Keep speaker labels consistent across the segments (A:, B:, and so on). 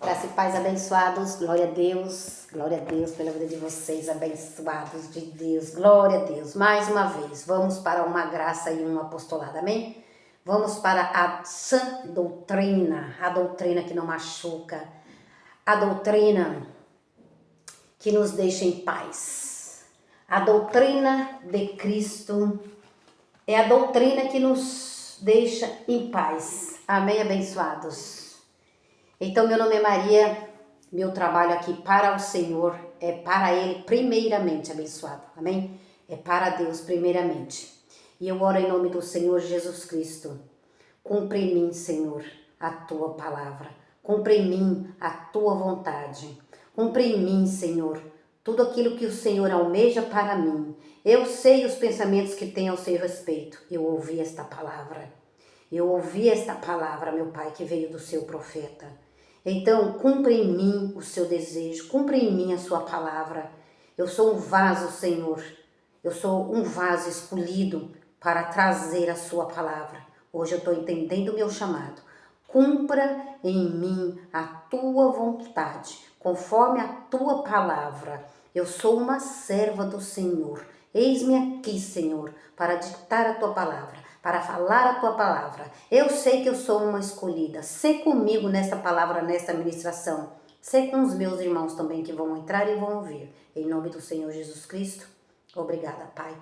A: Graça e paz, abençoados, glória a Deus pela vida de vocês, abençoados de Deus, glória a Deus. Mais uma vez, vamos para uma graça e um apostolado, amém? Vamos para a sã doutrina, a doutrina que não machuca, a doutrina que nos deixa em paz. A doutrina de Cristo é a doutrina que nos deixa em paz, amém, abençoados? Então, meu nome é Maria, meu trabalho aqui para o Senhor é para Ele primeiramente, abençoado, amém? É para Deus primeiramente. E eu oro em nome do Senhor Jesus Cristo. Cumpre em mim, Senhor, a Tua palavra. Cumpre em mim a Tua vontade. Cumpre em mim, Senhor, tudo aquilo que o Senhor almeja para mim. Eu sei os pensamentos que tem ao seu respeito. Eu ouvi esta palavra. Eu ouvi esta palavra, meu Pai, que veio do seu profeta. Então, cumpre em mim o seu desejo, cumpre em mim a sua palavra. Eu sou um vaso, Senhor. Eu sou um vaso escolhido para trazer a sua palavra. Hoje eu estou entendendo o meu chamado. Cumpra em mim a tua vontade, conforme a tua palavra. Eu sou uma serva do Senhor. Eis-me aqui, Senhor, para ditar a tua palavra, para falar a tua palavra. Eu sei que eu sou uma escolhida. Sê comigo nesta palavra, nesta ministração. Sê com os meus irmãos também que vão entrar e vão ouvir. Em nome do Senhor Jesus Cristo. Obrigada, Pai.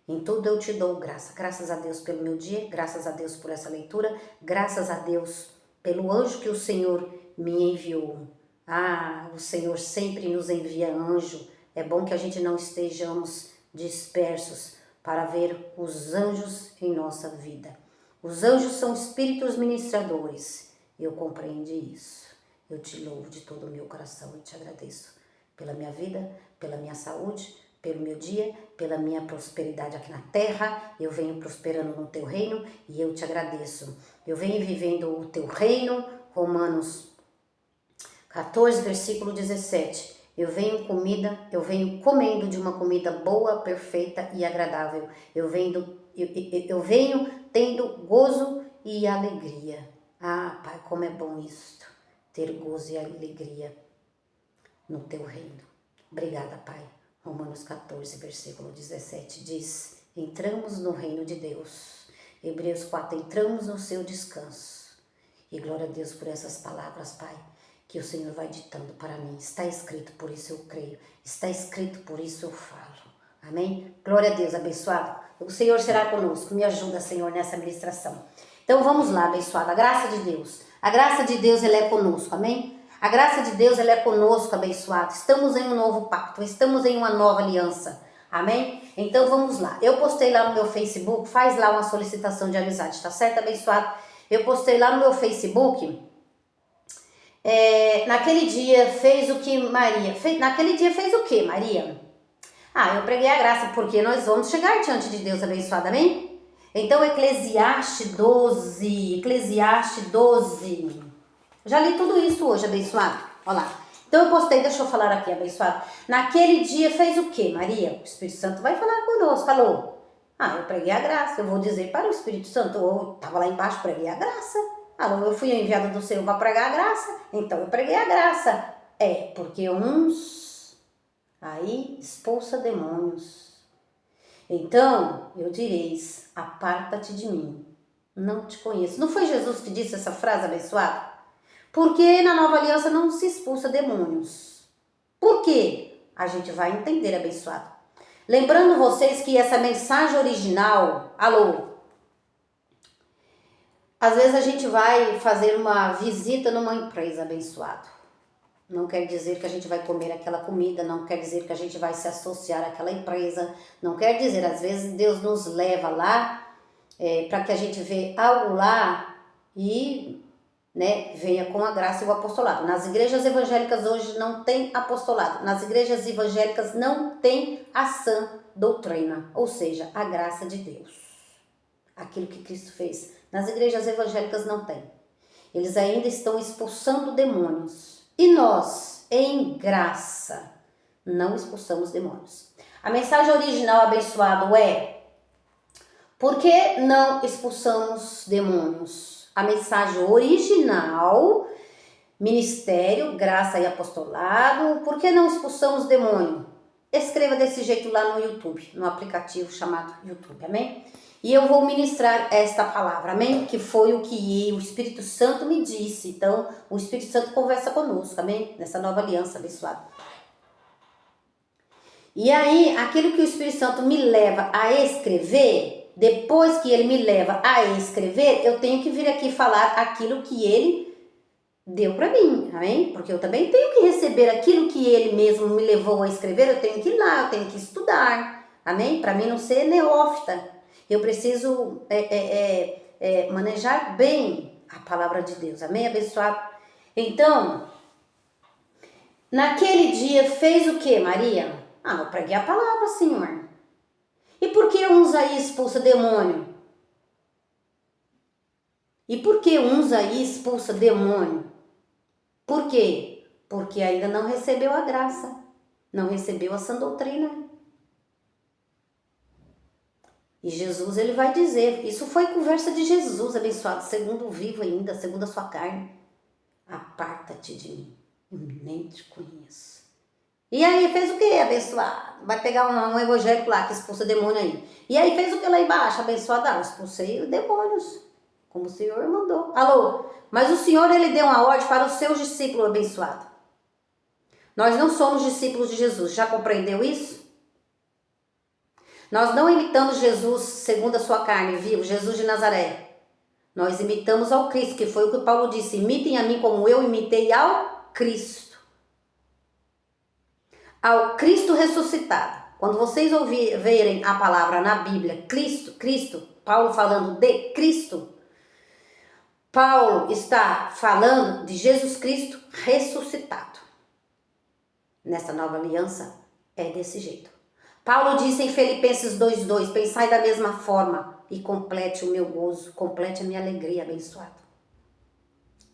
A: Em tudo eu te dou graça. Graças a Deus pelo meu dia. Graças a Deus por essa leitura. Graças a Deus pelo anjo que o Senhor me enviou. Ah, o Senhor sempre nos envia anjo. É bom que a gente não estejamos dispersos para ver os anjos em nossa vida. Os anjos são espíritos ministradores. Eu compreendi isso. Eu te louvo de todo o meu coração e te agradeço pela minha vida, pela minha saúde, pelo meu dia, pela minha prosperidade aqui na terra. Eu venho prosperando no teu reino e eu te agradeço. Eu venho vivendo o teu reino, Romanos 14, versículo 17. Eu venho comendo de uma comida boa, perfeita e agradável. Eu venho tendo gozo e alegria. Ah, Pai, como é bom isto, ter gozo e alegria no teu reino. Obrigada, Pai. Romanos 14, versículo 17 diz: entramos no reino de Deus. Hebreus 4, entramos no seu descanso. E glória a Deus por essas palavras, Pai, que o Senhor vai ditando para mim. Está escrito, por isso eu creio. Está escrito, por isso eu falo. Amém? Glória a Deus, abençoado. O Senhor será conosco. Me ajuda, Senhor, nessa ministração. Então vamos lá, abençoado. A graça de Deus. A graça de Deus, ela é conosco. Amém? A graça de Deus, ela é conosco, abençoado. Estamos em um novo pacto. Estamos em uma nova aliança. Amém? Então vamos lá. Eu postei lá no meu Facebook. Faz lá uma solicitação de amizade. Tá certo, abençoado? Eu postei lá no meu Facebook. Naquele dia fez o que Maria? Naquele dia fez o que, Maria? Ah, eu preguei a graça, porque nós vamos chegar diante de Deus, abençoado, amém? Então, Eclesiastes 12. Já li tudo isso hoje, abençoado. Olha lá. Então, eu postei, deixa eu falar aqui, abençoado. Naquele dia fez o que, Maria? O Espírito Santo vai falar conosco, falou. Ah, eu preguei a graça, eu vou dizer para o Espírito Santo, eu estava lá embaixo, preguei a graça. Alô, eu fui enviada do Senhor para pregar a graça, então eu preguei a graça. Porque uns aí expulsa demônios. Então, eu direis, aparta-te de mim, não te conheço. Não foi Jesus que disse essa frase, abençoada? Porque na nova aliança não se expulsa demônios. Por quê? A gente vai entender, abençoado. Lembrando vocês que essa mensagem original, alô, às vezes a gente vai fazer uma visita numa empresa, abençoado. Não quer dizer que a gente vai comer aquela comida, não quer dizer que a gente vai se associar àquela empresa, não quer dizer, às vezes Deus nos leva lá para que a gente veja algo lá e venha com a graça e o apostolado. Nas igrejas evangélicas hoje não tem apostolado, nas igrejas evangélicas não tem a sã doutrina, ou seja, a graça de Deus. Aquilo que Cristo fez. Nas igrejas evangélicas não tem. Eles ainda estão expulsando demônios. E nós, em graça, não expulsamos demônios. A mensagem original, abençoado, por que não expulsamos demônios? A mensagem original ministério, graça e apostolado. Por que não expulsamos demônio? Escreva desse jeito lá no YouTube, no aplicativo chamado YouTube, amém? E eu vou ministrar esta palavra, amém? Que foi o que o Espírito Santo me disse. Então, o Espírito Santo conversa conosco, amém? Nessa nova aliança abençoada. E aí, aquilo que o Espírito Santo me leva a escrever, depois que ele me leva a escrever, eu tenho que vir aqui falar aquilo que ele deu para mim, amém? Porque eu também tenho que receber aquilo que ele mesmo me levou a escrever, eu tenho que ir lá, eu tenho que estudar, amém? Para mim não ser neófita, eu preciso manejar bem a palavra de Deus, amém? Abençoado. Então, naquele dia fez o que, Maria? Eu preguei a palavra, Senhor. E por que uns aí expulsa demônio? E por que uns aí expulsa demônio? Por quê? Porque ainda não recebeu a graça, não recebeu a sã doutrina. E Jesus, ele vai dizer, isso foi conversa de Jesus, abençoado, segundo o vivo ainda, segundo a sua carne. Aparta-te de mim, eu nem te conheço. E aí fez o que, abençoado? Vai pegar um evangélico lá que expulsa demônio aí. E aí fez o que lá embaixo, abençoado? Eu expulsei demônios, como o Senhor mandou. Alô? Mas o Senhor, ele deu uma ordem para os seus discípulos, abençoado. Nós não somos discípulos de Jesus, já compreendeu isso? Nós não imitamos Jesus segundo a sua carne, viu? Jesus de Nazaré. Nós imitamos ao Cristo, que foi o que Paulo disse, imitem a mim como eu imitei ao Cristo. Ao Cristo ressuscitado. Quando vocês verem a palavra na Bíblia, Cristo, Paulo falando de Cristo, Paulo está falando de Jesus Cristo ressuscitado. Nessa nova aliança é desse jeito. Paulo disse em Filipenses 2:2, pensai da mesma forma e complete o meu gozo, complete a minha alegria, abençoado.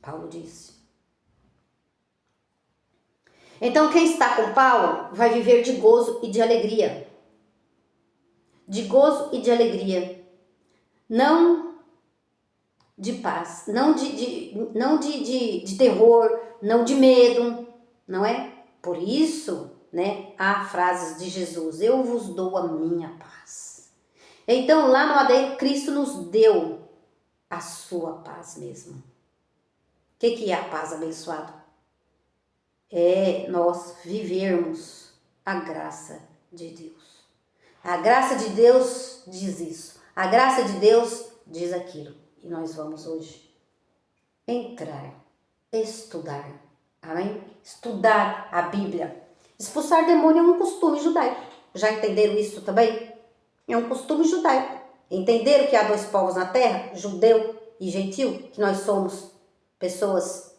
A: Paulo disse. Então, quem está com Paulo vai viver de gozo e de alegria. De gozo e de alegria. Não de paz, não de terror, não de medo, não é? Por isso, né, há frases de Jesus, eu vos dou a minha paz. Então, lá no madeiro, Cristo nos deu a sua paz mesmo. O que é a paz, abençoado? É nós vivermos a graça de Deus. A graça de Deus diz isso. A graça de Deus diz aquilo. E nós vamos hoje entrar, estudar. Amém? Estudar a Bíblia. Expulsar demônio é um costume judaico. Já entenderam isso também? É um costume judaico. Entenderam que há dois povos na terra? Judeu e gentil? Que nós somos pessoas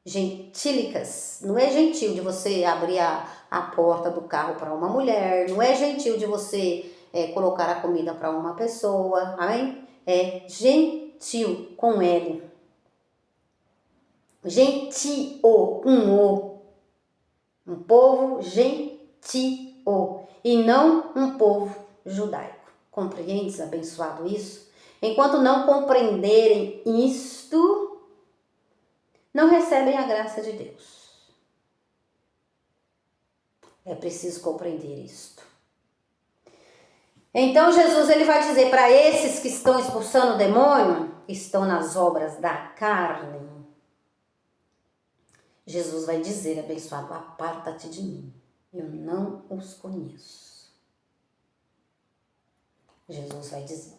A: gentílicas. Não é gentil de você abrir a porta do carro para uma mulher, não é gentil de você colocar a comida para uma pessoa, amém? É gentil com L. Gentio com O. Um povo gentio e não um povo judaico. Compreendes, abençoado, isso? Enquanto não compreenderem isto, não recebem a graça de Deus. É preciso compreender isto. Então Jesus, ele vai dizer para esses que estão expulsando o demônio, estão nas obras da carne. Jesus vai dizer, abençoado, aparta-te de mim, eu não os conheço. Jesus vai dizer.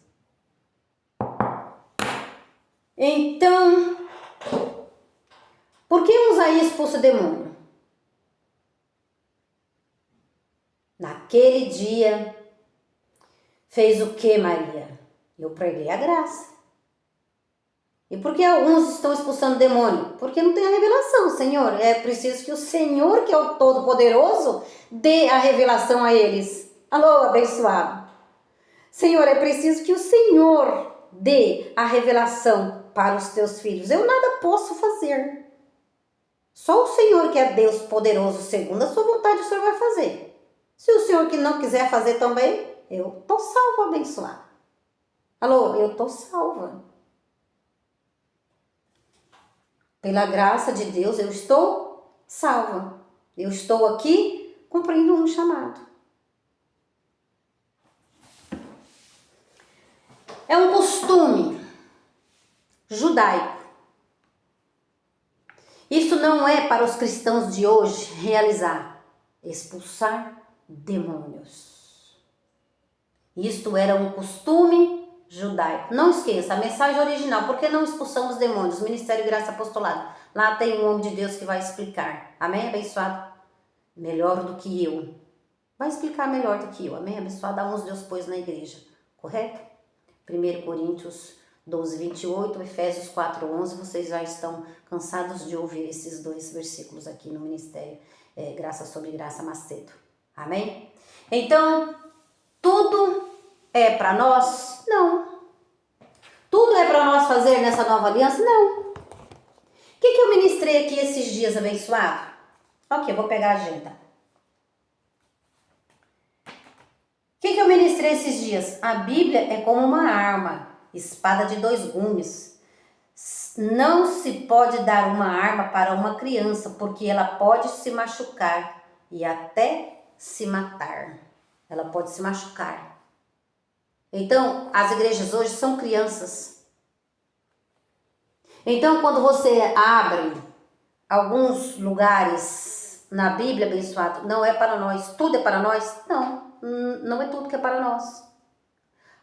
A: Então, por que uns aí expulsa demônio? Naquele dia, fez o que, Maria? Eu preguei a graça. E por que alguns estão expulsando demônio? Porque não tem a revelação, Senhor. É preciso que o Senhor, que é o Todo-Poderoso, dê a revelação a eles. Alô, abençoado. Senhor, é preciso que o Senhor dê a revelação para os teus filhos. Eu nada posso fazer. Só o Senhor, que é Deus poderoso, segundo a sua vontade, o Senhor vai fazer. Se o Senhor que não quiser fazer também, eu estou salva, abençoado. Alô, eu estou salva. Pela graça de Deus, eu estou salva. Eu estou aqui cumprindo um chamado. É um costume judaico. Isso não é para os cristãos de hoje realizar, expulsar demônios. Isto era um costume judaico. Não esqueça, a mensagem original, por que não expulsamos demônios? Ministério Graça Apostolado. Lá tem um homem de Deus que vai explicar. Amém, abençoado? Melhor do que eu. Vai explicar melhor do que eu. Amém, abençoado? A uns Deus pôs na igreja. Correto? 1 Coríntios 12, 28, Efésios 4, 11. Vocês já estão cansados de ouvir esses dois versículos aqui no Ministério Graça sobre Graça Macedo. Amém? Então, tudo é para nós? Não. Tudo é para nós fazer nessa nova aliança? Não. O que eu ministrei aqui esses dias, abençoado? Ok, eu vou pegar a agenda. O que eu ministrei esses dias? A Bíblia é como uma arma, espada de 2 gumes. Não se pode dar uma arma para uma criança, porque ela pode se machucar e até se matar. Ela pode se machucar. Então, as igrejas hoje são crianças. Então, quando você abre alguns lugares na Bíblia, abençoado, não é para nós, tudo é para nós? Não, não é tudo que é para nós.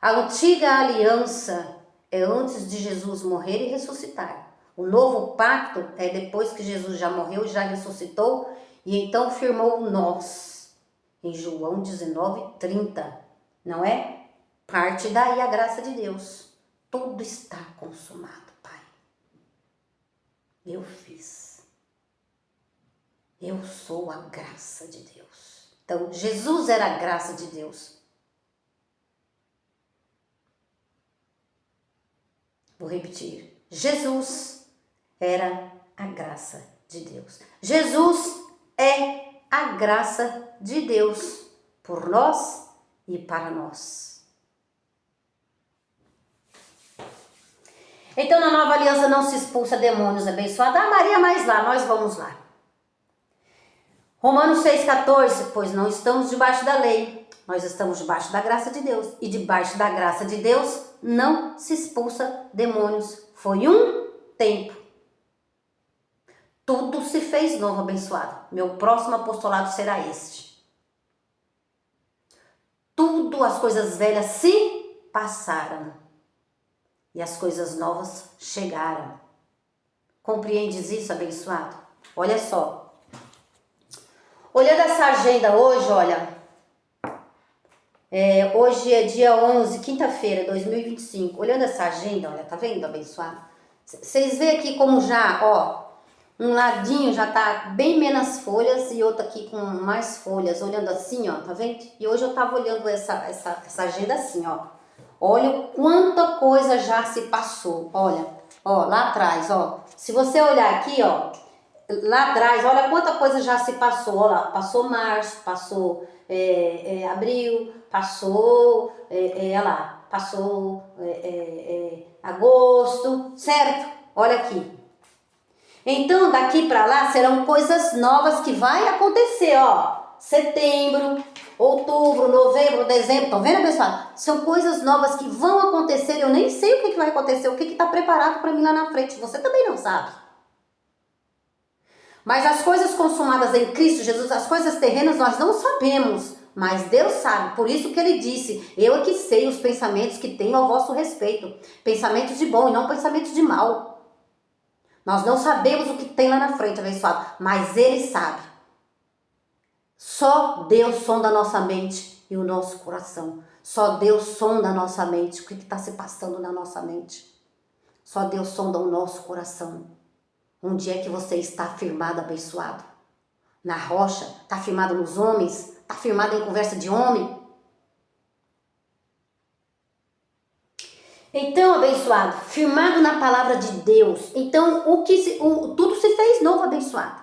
A: A antiga aliança é antes de Jesus morrer e ressuscitar. O novo pacto é depois que Jesus já morreu, já ressuscitou e então firmou nós. Em João 19:30, não é? Parte daí a graça de Deus. Tudo está consumado, Pai. Eu fiz. Eu sou a graça de Deus. Então, Jesus era a graça de Deus. Vou repetir. Jesus era a graça de Deus. Jesus é a graça de Deus por nós e para nós. Então, na nova aliança não se expulsa demônios, abençoado. Ah, Maria, mas lá, nós vamos lá. Romanos 6,14, pois não estamos debaixo da lei, nós estamos debaixo da graça de Deus. E debaixo da graça de Deus não se expulsa demônios. Foi um tempo. Tudo se fez novo, abençoado. Meu próximo apostolado será este. Tudo, as coisas velhas se passaram. E as coisas novas chegaram. Compreendes isso, abençoado? Olha só. Olhando essa agenda hoje, olha. Hoje é dia 11, quinta-feira, 2025. Olhando essa agenda, olha, tá vendo, abençoado? Vocês veem aqui como já, ó, um ladinho já tá bem menos folhas e outro aqui com mais folhas. Olhando assim, ó, tá vendo? E hoje eu tava olhando essa agenda assim, ó. Olha quanta coisa já se passou. Olha, ó, lá atrás, ó. Se você olhar aqui, ó, lá atrás, olha quanta coisa já se passou. Olha lá, passou março, passou abril, passou, olha lá, passou agosto, certo? Olha aqui. Então, daqui para lá serão coisas novas que vai acontecer, ó. Setembro, outubro, novembro, dezembro, tá vendo, pessoal? São coisas novas que vão acontecer, eu nem sei o que vai acontecer, o que está preparado para mim lá na frente, você também não sabe. Mas as coisas consumadas em Cristo Jesus, as coisas terrenas nós não sabemos, mas Deus sabe, por isso que Ele disse, eu é que sei os pensamentos que tenho ao vosso respeito, pensamentos de bom e não pensamentos de mal. Nós não sabemos o que tem lá na frente, abençoado, mas Ele sabe. Só Deus sonda a nossa mente e o nosso coração. Só Deus sonda a nossa mente. O que está se passando na nossa mente? Só Deus sonda o nosso coração. Onde é que você está firmado, abençoado? Na rocha? Está firmado nos homens? Está firmado em conversa de homem? Então, abençoado, firmado na palavra de Deus. Então, tudo se fez novo, abençoado.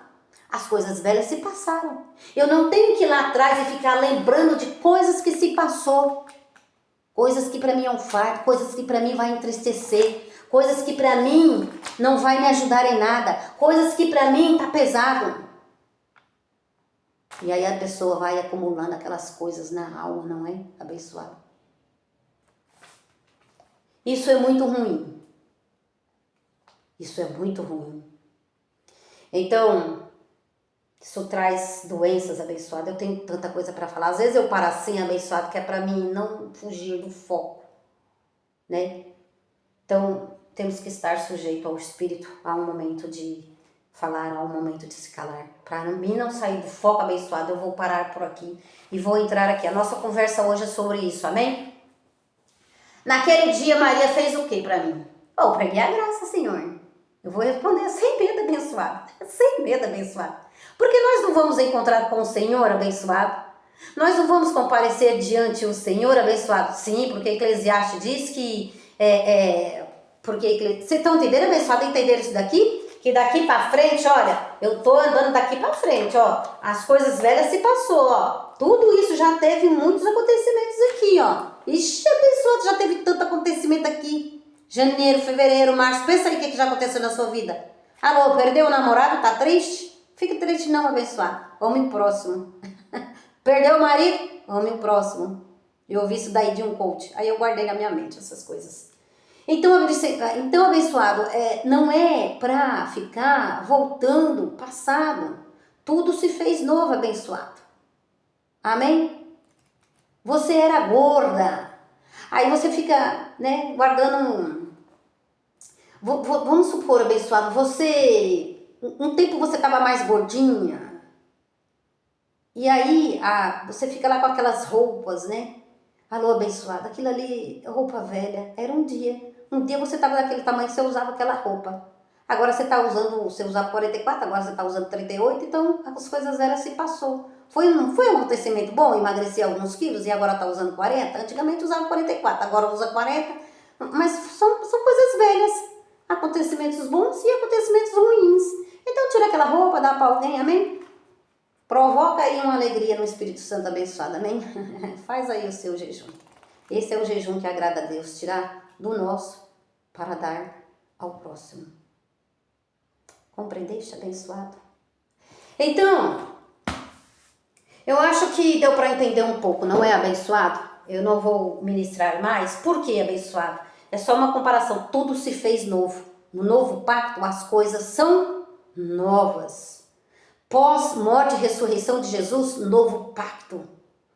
A: As coisas velhas se passaram. Eu não tenho que ir lá atrás e ficar lembrando de coisas que se passou. Coisas que para mim é um fardo, coisas que para mim vai entristecer, coisas que para mim não vai me ajudar em nada, coisas que para mim tá pesado. E aí a pessoa vai acumulando aquelas coisas na alma, não é? Abençoado. Isso é muito ruim. Isso é muito ruim. Então, isso traz doenças, abençoado. Eu tenho tanta coisa para falar. Às vezes eu paro assim, abençoado, que é para mim não fugir do foco, né? Então, temos que estar sujeito ao Espírito, a um momento de falar, a um momento de se calar. Para mim não sair do foco, abençoado, eu vou parar por aqui e vou entrar aqui. A nossa conversa hoje é sobre isso, amém? Naquele dia, Maria fez o que para mim? Oh, preguei a graça, Senhor. Eu vou responder sem medo, abençoado. Sem medo, abençoado. Porque nós não vamos encontrar com o Senhor, abençoado? Nós não vamos comparecer diante o Senhor, abençoado? Sim, porque Eclesiastes diz que... Vocês estão entendendo, abençoado? Entenderam isso daqui? Que daqui para frente, olha, eu tô andando daqui para frente, ó. As coisas velhas se passou, ó. Tudo isso já teve muitos acontecimentos aqui, ó. Ixi, abençoado, já teve tanto acontecimento aqui. Janeiro, fevereiro, março. Pensa aí o que já aconteceu na sua vida. Alô, perdeu o namorado? Tá triste? Fique triste não, abençoado. Vamos próximo. Perdeu o marido? Vamos próximo. Eu ouvi isso daí de um coach. Aí eu guardei na minha mente essas coisas. Então abençoado, não é para ficar voltando passado. Tudo se fez novo, abençoado. Amém? Você era gorda. Aí você fica, né, guardando Vamos supor, abençoado, um tempo você estava mais gordinha. E aí, você fica lá com aquelas roupas, né? Alô, abençoado, aquilo ali, roupa velha, era um dia. Um dia você estava daquele tamanho, você usava aquela roupa. Agora você usava 44, agora você está usando 38, então as coisas velhas se passou. Foi um acontecimento bom, emagrecer alguns quilos e agora está usando 40? Antigamente usava 44, agora usa 40, mas são coisas velhas. Acontecimentos bons e acontecimentos ruins. Então tira aquela roupa, dá para alguém, amém? Provoca aí uma alegria no Espírito Santo abençoado, amém? Faz aí o seu jejum. Esse é o jejum que agrada a Deus, tirar do nosso para dar ao próximo. Compreendeste, abençoado? Então, eu acho que deu para entender um pouco, não é, abençoado? Eu não vou ministrar mais. Por que, abençoado? É só uma comparação. Tudo se fez novo. No novo pacto, as coisas são novas. Pós-morte e ressurreição de Jesus, novo pacto.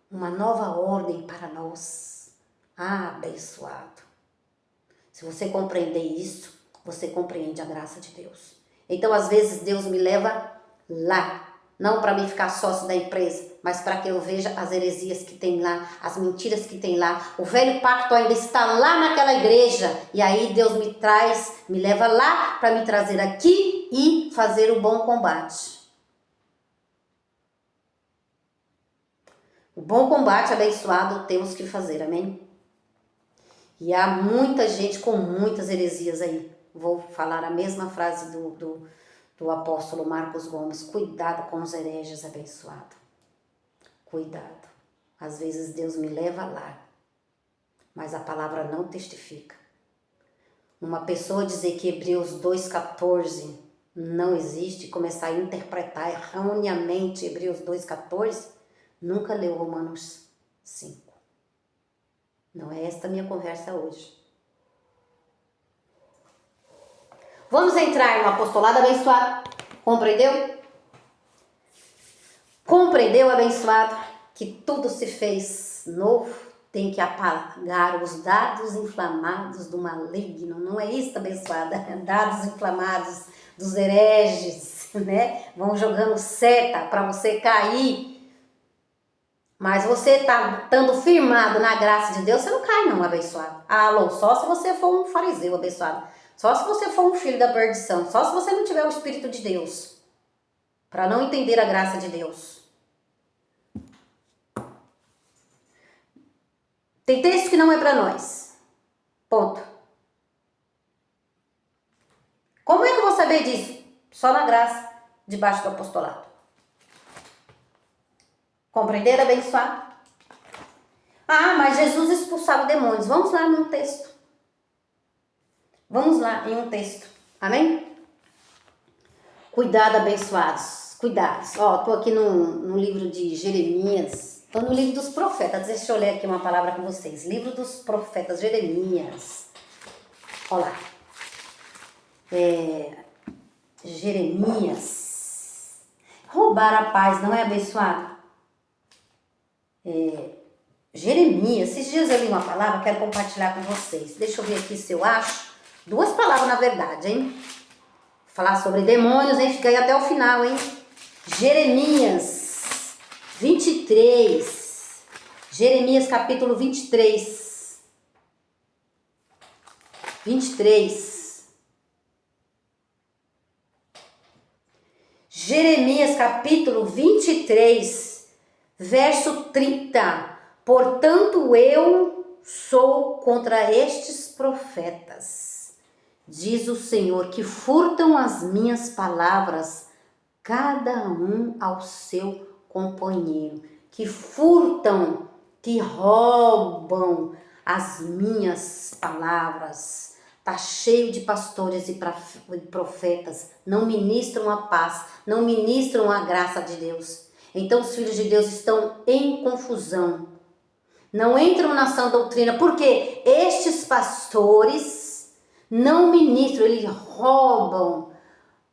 A: Uma nova ordem para nós. Abençoado. Se você compreender isso, você compreende a graça de Deus. Então, às vezes, Deus me leva lá. Não para mim ficar sócio da empresa, mas para que eu veja as heresias que tem lá, as mentiras que tem lá. O velho pacto ainda está lá naquela igreja. E aí Deus me leva lá para me trazer aqui e fazer o bom combate. O bom combate, abençoado, temos que fazer, amém? E há muita gente com muitas heresias aí. Vou falar a mesma frase do apóstolo Marcos Gomes. Cuidado com os hereges, abençoado. Cuidado. Às vezes Deus me leva lá, mas a palavra não testifica. Uma pessoa dizer que Hebreus 2,14 não existe, começar a interpretar erroneamente Hebreus 2,14, nunca leu Romanos 5. Não é esta a minha conversa hoje. Vamos entrar no apostolado, abençoado. Compreendeu? Compreendeu, abençoado, que tudo se fez novo? Tem que apagar os dados inflamados do maligno. Não é isso, abençoada? Dados inflamados dos hereges, né? Vão jogando seta para você cair. Mas você estando firmado na graça de Deus, você não cai não, abençoado. Alô, só se você for um fariseu, abençoado. Só se você for um filho da perdição. Só se você não tiver o Espírito de Deus. Para não entender a graça de Deus. Tem texto que não é para nós. Ponto. Como é que eu vou saber disso? Só na graça, debaixo do apostolado. Compreenderam, abençoado? Ah, mas Jesus expulsava demônios. Vamos lá no texto. Vamos lá em um texto. Amém? Cuidado, abençoados. Cuidados. Ó, tô aqui no livro de Jeremias. Tô no livro dos profetas. Deixa eu ler aqui uma palavra com vocês. Livro dos profetas, Jeremias. Olha lá. Jeremias. Roubar a paz não é abençoado? Jeremias. Esses dias eu li uma palavra, quero compartilhar com vocês. Deixa eu ver aqui se eu acho. 2 palavras, na verdade, hein? Falar sobre demônios, hein? Fica aí até o final, hein? Jeremias 23. Jeremias capítulo 23. 23. Jeremias capítulo 23, verso 30. Portanto, eu sou contra estes profetas, diz o Senhor, que furtam as minhas palavras, cada um ao seu companheiro, que furtam, que roubam as minhas palavras. Está cheio de pastores e profetas, não ministram a paz, não ministram a graça de Deus. Então os filhos de Deus estão em confusão, não entram na sã doutrina, porque estes pastores não ministram, eles roubam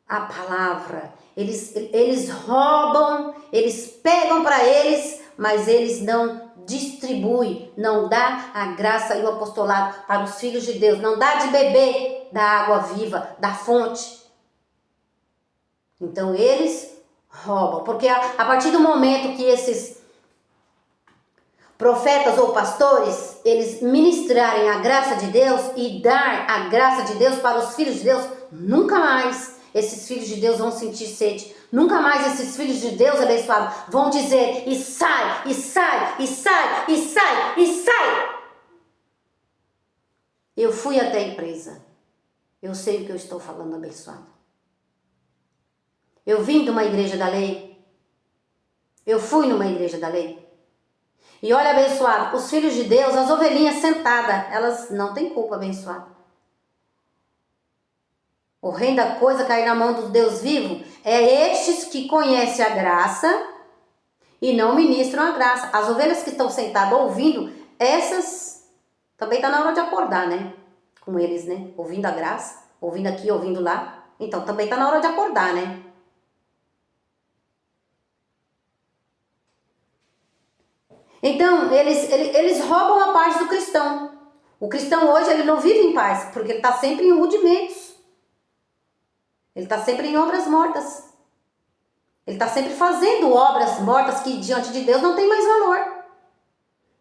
A: a palavra, eles roubam, eles pegam para eles, mas eles não distribuem, não dá a graça e o apostolado para os filhos de Deus, não dá de beber da água viva, da fonte. Então eles roubam, porque a partir do momento que esses profetas ou pastores, eles ministrarem a graça de Deus e dar a graça de Deus para os filhos de Deus, nunca mais esses filhos de Deus vão sentir sede. Nunca mais esses filhos de Deus abençoados vão dizer: e sai, e sai, e sai, e sai, e sai. Eu fui até a empresa. Eu sei o que eu estou falando, abençoado. Eu vim de uma igreja da lei. Eu fui numa igreja da lei. E olha, abençoado, os filhos de Deus, as ovelhinhas sentadas, elas não têm culpa, abençoado. Horrenda coisa cair na mão do Deus vivo é estes que conhecem a graça e não ministram a graça. As ovelhas que estão sentadas ouvindo, essas também está na hora de acordar, né? Com eles, né? Ouvindo a graça, ouvindo aqui, ouvindo lá. Então também está na hora de acordar, né? Então, eles roubam a paz do cristão. O cristão hoje, ele não vive em paz, porque ele está sempre em rudimentos. Ele está sempre em obras mortas. Ele está sempre fazendo obras mortas que diante de Deus não tem mais valor.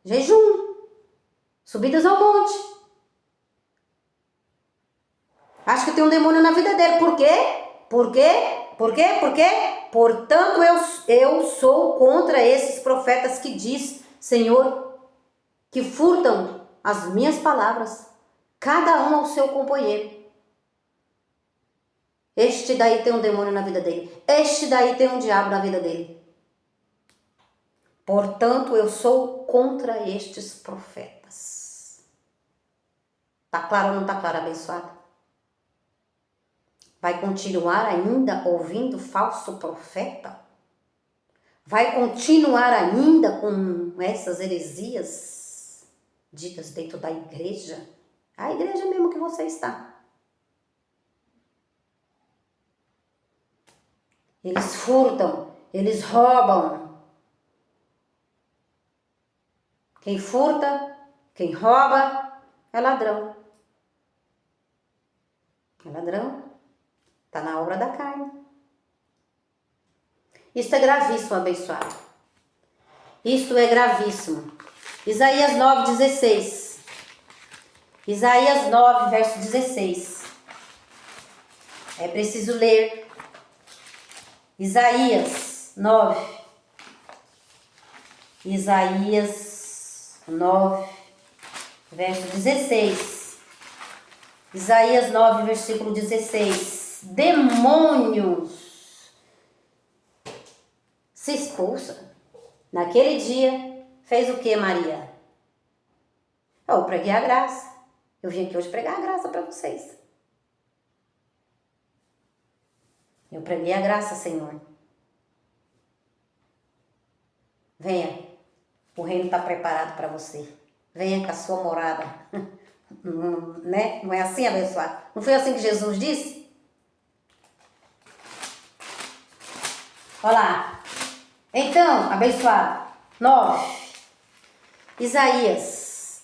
A: Jejum, subidas ao monte. Acho que tem um demônio na vida dele. Por quê? Por quê? Por quê? Por quê? Portanto, eu sou contra esses profetas que diz, Senhor, que furtam as minhas palavras, cada um ao seu companheiro. Este daí tem um demônio na vida dele. Este daí tem um diabo na vida dele. Portanto, eu sou contra estes profetas. Tá claro ou não tá claro, abençoado? Vai continuar ainda ouvindo falso profeta? Vai continuar ainda com essas heresias ditas dentro da igreja? A igreja mesmo que você está. Eles furtam, eles roubam. Quem furta, quem rouba, é ladrão. É ladrão. Está na obra da carne. Isto é gravíssimo, abençoado. Isto é gravíssimo. Isaías 9:16. Isaías 9, verso 16. É preciso ler. Isaías 9. Isaías 9, verso 16. Isaías 9, versículo 16. Demônios se expulsa. Naquele dia, fez o que, Maria? Eu preguei a graça. Eu vim aqui hoje pregar a graça para vocês. Eu preguei a graça, Senhor. Venha, o reino está preparado para você. Venha com a sua morada. Né? Não é assim, abençoado? Não foi assim que Jesus disse? Olha lá. Então, abençoado. 9. Isaías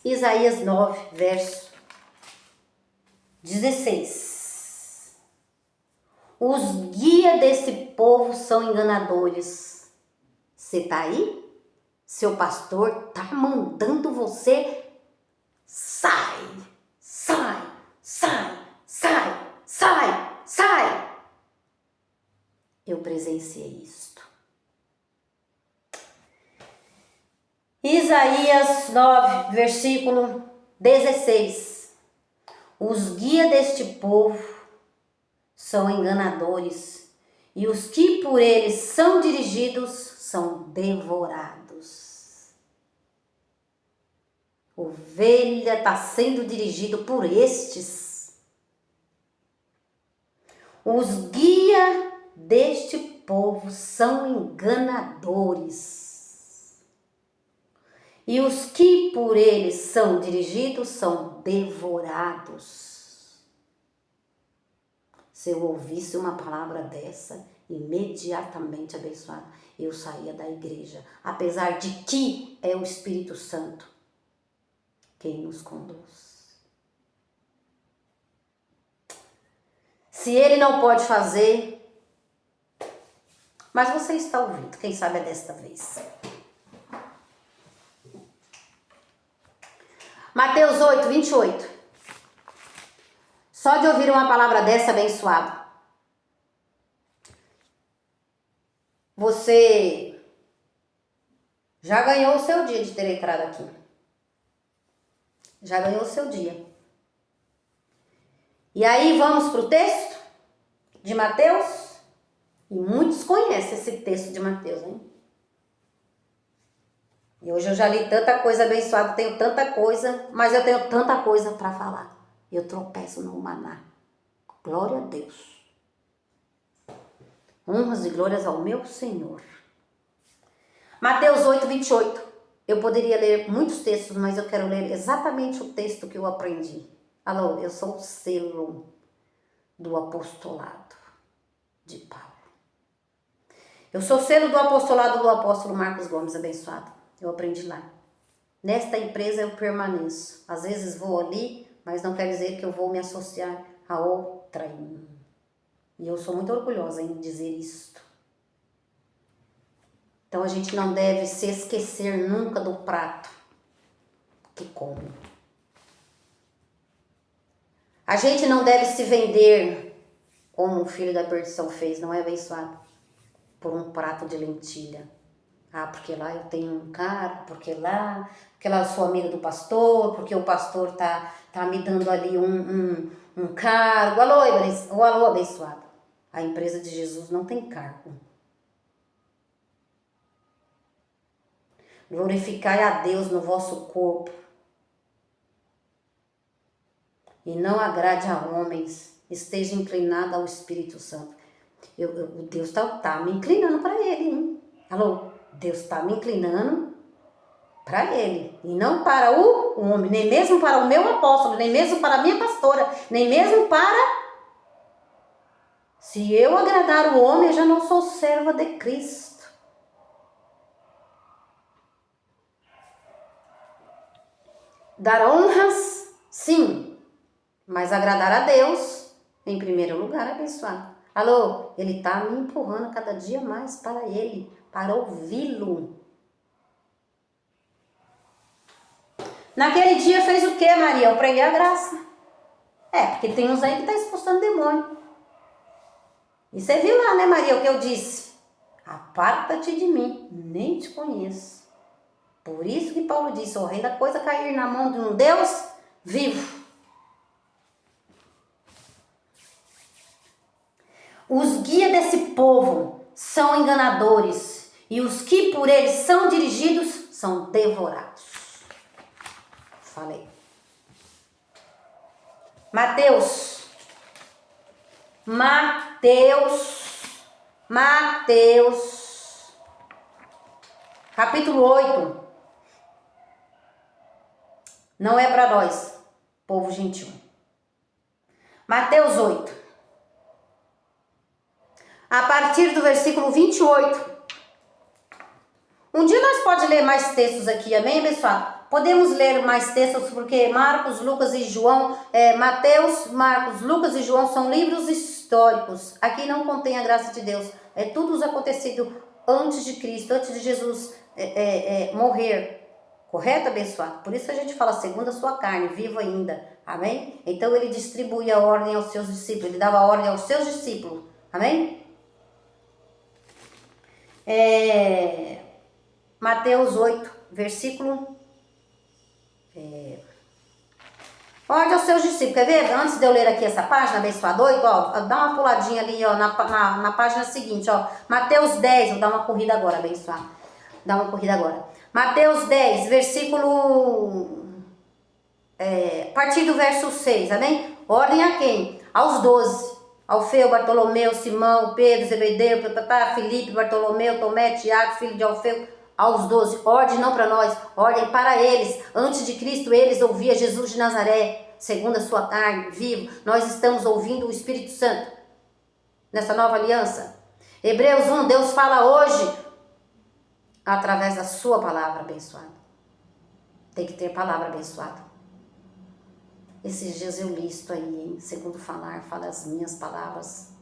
A: 9, verso 16. Os guias desse povo são enganadores. Você tá aí? Seu pastor tá mandando você. Sai, sai, sai, sai, sai, sai. Eu presenciei isto. Isaías 9, versículo 16. Os guias deste povo são enganadores, e os que por eles são dirigidos são devorados. Ovelha está sendo dirigido por estes. Os guias deste povo são enganadores. E os que por eles são dirigidos são devorados. Se eu ouvisse uma palavra dessa, imediatamente abençoada, eu saía da igreja. Apesar de que é o Espírito Santo quem nos conduz. Se ele não pode fazer, mas você está ouvindo, quem sabe é desta vez. Mateus 8, 28. Só de ouvir uma palavra dessa, abençoado, você já ganhou o seu dia de ter entrado aqui. Já ganhou o seu dia. E aí vamos para o texto de Mateus. E muitos conhecem esse texto de Mateus, hein? E hoje eu já li tanta coisa abençoada, tenho tanta coisa, mas eu tenho tanta coisa para falar. Eu tropeço no maná. Glória a Deus. Honras e glórias ao meu Senhor. Mateus 8, 28. Eu poderia ler muitos textos, mas eu quero ler exatamente o texto que eu aprendi. Alô, eu sou o selo do apostolado de Paulo. Eu sou o selo do apostolado do apóstolo Marcos Gomes, abençoado. Eu aprendi lá. Nesta empresa eu permaneço. Às vezes vou ali, mas não quer dizer que eu vou me associar a outra. E eu sou muito orgulhosa em dizer isto. Então a gente não deve se esquecer nunca do prato que come. A gente não deve se vender como o filho da perdição fez, não é, abençoado? Por um prato de lentilha. Ah, porque lá eu tenho um cargo, porque lá eu sou amiga do pastor, porque o pastor tá me dando ali um cargo. Alô, abençoado. A empresa de Jesus não tem cargo. Glorificai a Deus no vosso corpo. E não agrade a homens. Esteja inclinado ao Espírito Santo. Deus tá me inclinando para ele, hein? Alô? Deus está me inclinando para ele, e não para o homem, nem mesmo para o meu apóstolo, nem mesmo para a minha pastora, nem mesmo para... Se eu agradar o homem, eu já não sou serva de Cristo. Dar honras, sim, mas agradar a Deus, em primeiro lugar, abençoado. Alô, ele está me empurrando cada dia mais para ele, para ouvi-lo. Naquele dia fez o que, Maria? Eu preguei a graça. Porque tem uns aí que tá expulsando demônio. E você viu lá, né, Maria, o que eu disse? Aparta-te de mim, nem te conheço. Por isso que Paulo disse, horrenda coisa cair na mão de um Deus vivo. Os guias desse povo são enganadores, e os que por eles são dirigidos são devorados. Falei. Mateus Mateus, capítulo 8. Não é para nós, povo gentil. Mateus 8. A partir do versículo 28. Um dia nós podemos ler mais textos aqui, amém, pessoal? Podemos ler mais textos porque Marcos, Lucas e João, Mateus, Marcos, Lucas e João são livros históricos. Aqui não contém a graça de Deus. É tudo os acontecido antes de Cristo, antes de Jesus morrer. Correto, abençoado? Por isso a gente fala segundo a sua carne, vivo ainda. Amém? Então ele distribuía a ordem aos seus discípulos. Ele dava a ordem aos seus discípulos. Amém? Mateus 8, versículo... ordem aos seus discípulos. Quer ver? Antes de eu ler aqui essa página, abençoado 8, ó, dá uma puladinha ali, ó, na página seguinte, ó. Mateus 10, vou dar uma corrida agora, abençoado. Dá uma corrida agora. Mateus 10, versículo... a partir do verso 6, amém? Ordem a quem? Aos 12. Alfeu, Bartolomeu, Simão, Pedro, Zebedeu, Filipe, Bartolomeu, Tomé, Tiago, filho de Alfeu, aos 12. Ordem não para nós, ordem para eles. Antes de Cristo, eles ouviam Jesus de Nazaré, segundo a sua carne, vivo. Nós estamos ouvindo o Espírito Santo nessa nova aliança. Hebreus 1, Deus fala hoje através da sua palavra abençoada. Tem que ter palavra abençoada. Esses dias eu li isso aí, hein? Segundo falar, fala as minhas palavras,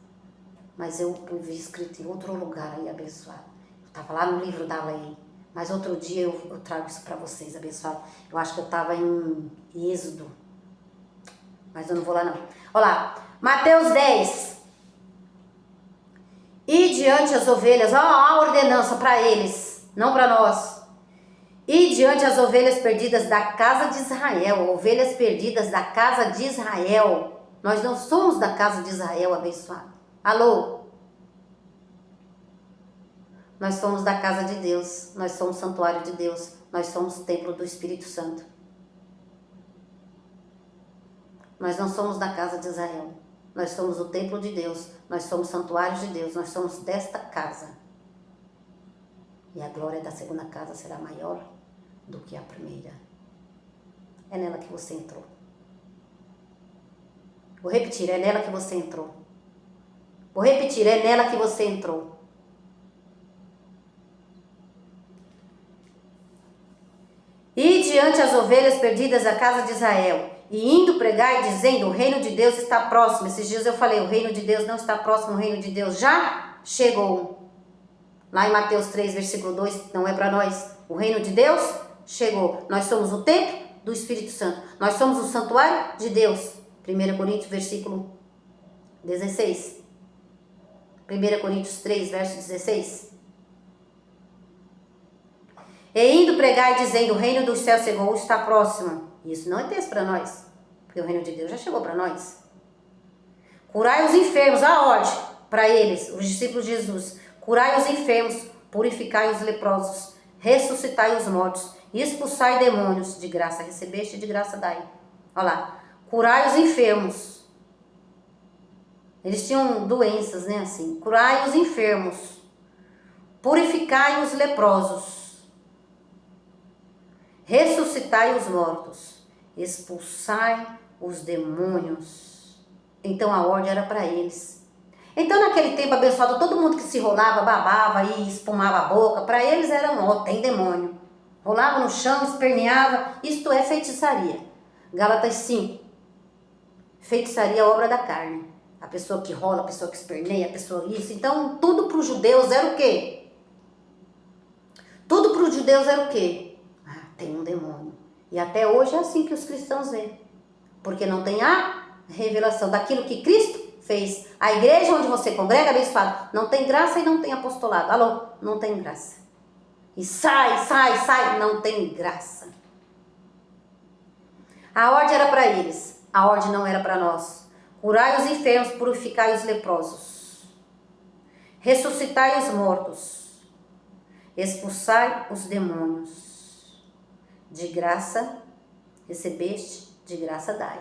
A: mas eu vi escrito em outro lugar aí, abençoado. Eu estava lá no livro da lei, mas outro dia eu trago isso para vocês, abençoado. Eu acho que eu estava em Êxodo, mas eu não vou lá não. Olha lá, Mateus 10. E diante as ovelhas, ó, a ordenança para eles, não para nós. E diante as ovelhas perdidas da casa de Israel, ovelhas perdidas da casa de Israel. Nós não somos da casa de Israel, abençoado. Alô? Nós somos da casa de Deus, nós somos santuário de Deus, nós somos templo do Espírito Santo. Nós não somos da casa de Israel, nós somos o templo de Deus, nós somos santuários de Deus, nós somos desta casa. E a glória da segunda casa será maior do que a primeira. É nela que você entrou. Vou repetir, é nela que você entrou. Vou repetir, é nela que você entrou. E diante as ovelhas perdidas da casa de Israel, e indo pregar e dizendo, o reino de Deus está próximo. Esses dias eu falei, o reino de Deus não está próximo, o reino de Deus já chegou. Lá em Mateus 3, versículo 2, não é para nós. O reino de Deus chegou. Nós somos o templo do Espírito Santo. Nós somos o santuário de Deus. 1 Coríntios, versículo 16. 1 Coríntios 3, verso 16. E indo pregar e dizendo, o reino dos céus chegou, está próximo. Isso não é texto para nós, porque o reino de Deus já chegou para nós. Curai os enfermos, a ordem para eles, os discípulos de Jesus. Curai os enfermos, purificai os leprosos, ressuscitai os mortos, expulsai demônios, de graça recebeste, de graça dai. Olha lá, curai os enfermos. Eles tinham doenças, né, assim. Curai os enfermos, purificai os leprosos, ressuscitai os mortos, expulsai os demônios. Então a ordem era para eles. Então naquele tempo abençoado, todo mundo que se rolava, babava e espumava a boca, para eles era tem demônio. Rolava no chão, esperneava, isto é feitiçaria. Gálatas 5. Feitiçaria é obra da carne. A pessoa que rola, a pessoa que esperneia, a pessoa isso. Então tudo para os judeus era o quê? Tudo para os judeus era o quê? Tem um demônio. E até hoje é assim que os cristãos veem. Porque não tem a revelação daquilo que Cristo fez. A igreja onde você congrega, abençoado, não tem graça e não tem apostolado. Alô? Não tem graça. E sai, não tem graça. A ordem era para eles. A ordem não era para nós. Curai os enfermos, purificai os leprosos. Ressuscitai os mortos. Expulsai os demônios. De graça recebeste, de graça dai.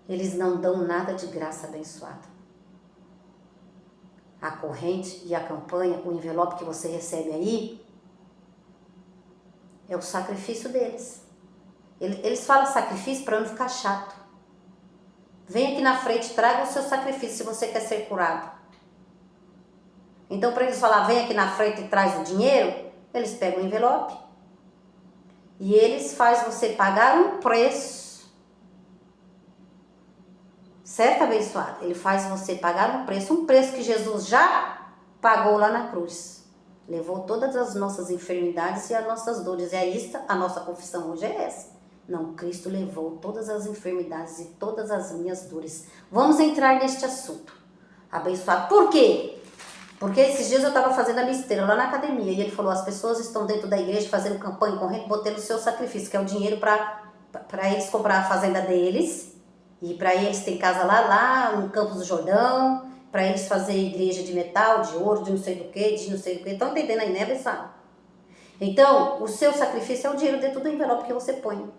A: Eles não dão nada de graça, abençoado. a corrente e a campanha, o envelope que você recebe aí, é o sacrifício deles. Eles falam sacrifício para não ficar chato. Vem aqui na frente, traga o seu sacrifício se você quer ser curado. Então, para eles falar, vem aqui na frente e traz o dinheiro, eles pegam o envelope e eles fazem você pagar um preço. Certo, abençoado? Ele faz você pagar um preço que Jesus já pagou lá na cruz. Levou todas as nossas enfermidades e as nossas dores. E é isso, a nossa confissão hoje é essa. Não, Cristo levou todas as enfermidades e todas as minhas dores. Vamos entrar neste assunto. Abençoado. Por quê? Porque esses dias eu estava fazendo a minha esteira lá na academia. E ele falou, as pessoas estão dentro da igreja fazendo campanha, correndo, botando o seu sacrifício, que é o dinheiro para eles comprar a fazenda deles. E para eles ter casa lá no Campos do Jordão. Para eles fazer igreja de metal, de ouro, de não sei do que, de não sei do que. Estão entendendo aí, né, abençoado? Então, o seu sacrifício é o dinheiro dentro do envelope que você põe.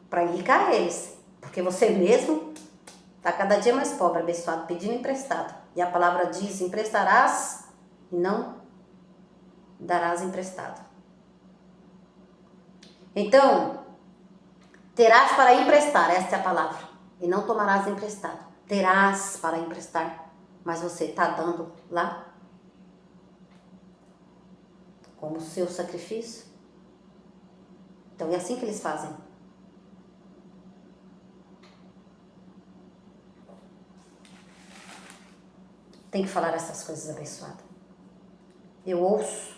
A: Para enricar eles. Porque você mesmo está cada dia mais pobre, abençoado, pedindo emprestado. E a palavra diz, emprestarás e não darás emprestado. Então, terás para emprestar, esta é a palavra. E não tomarás emprestado. Terás para emprestar, mas você está dando lá como seu sacrifício. Então é assim que eles fazem. Tem que falar essas coisas, abençoadas. Eu ouço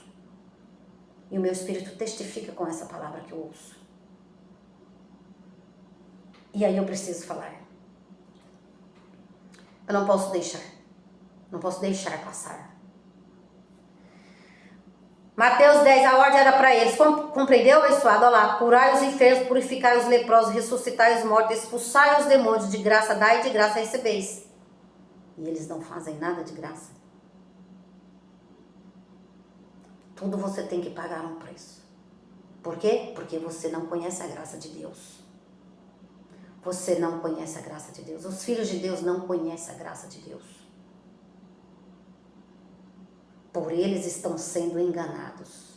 A: e o meu espírito testifica com essa palavra que eu ouço. E aí eu preciso falar. Eu não posso deixar passar. Mateus 10, a ordem era para eles, compreendeu, abençoado? Olha lá, curai os enfermos, purificai os leprosos, ressuscitai os mortos, expulsai os demônios, de graça dai e de graça recebeis. E eles não fazem nada de graça. Tudo você tem que pagar um preço. Por quê? Porque você não conhece a graça de Deus. Você não conhece a graça de Deus. Os filhos de Deus não conhecem a graça de Deus. Por eles estão sendo enganados.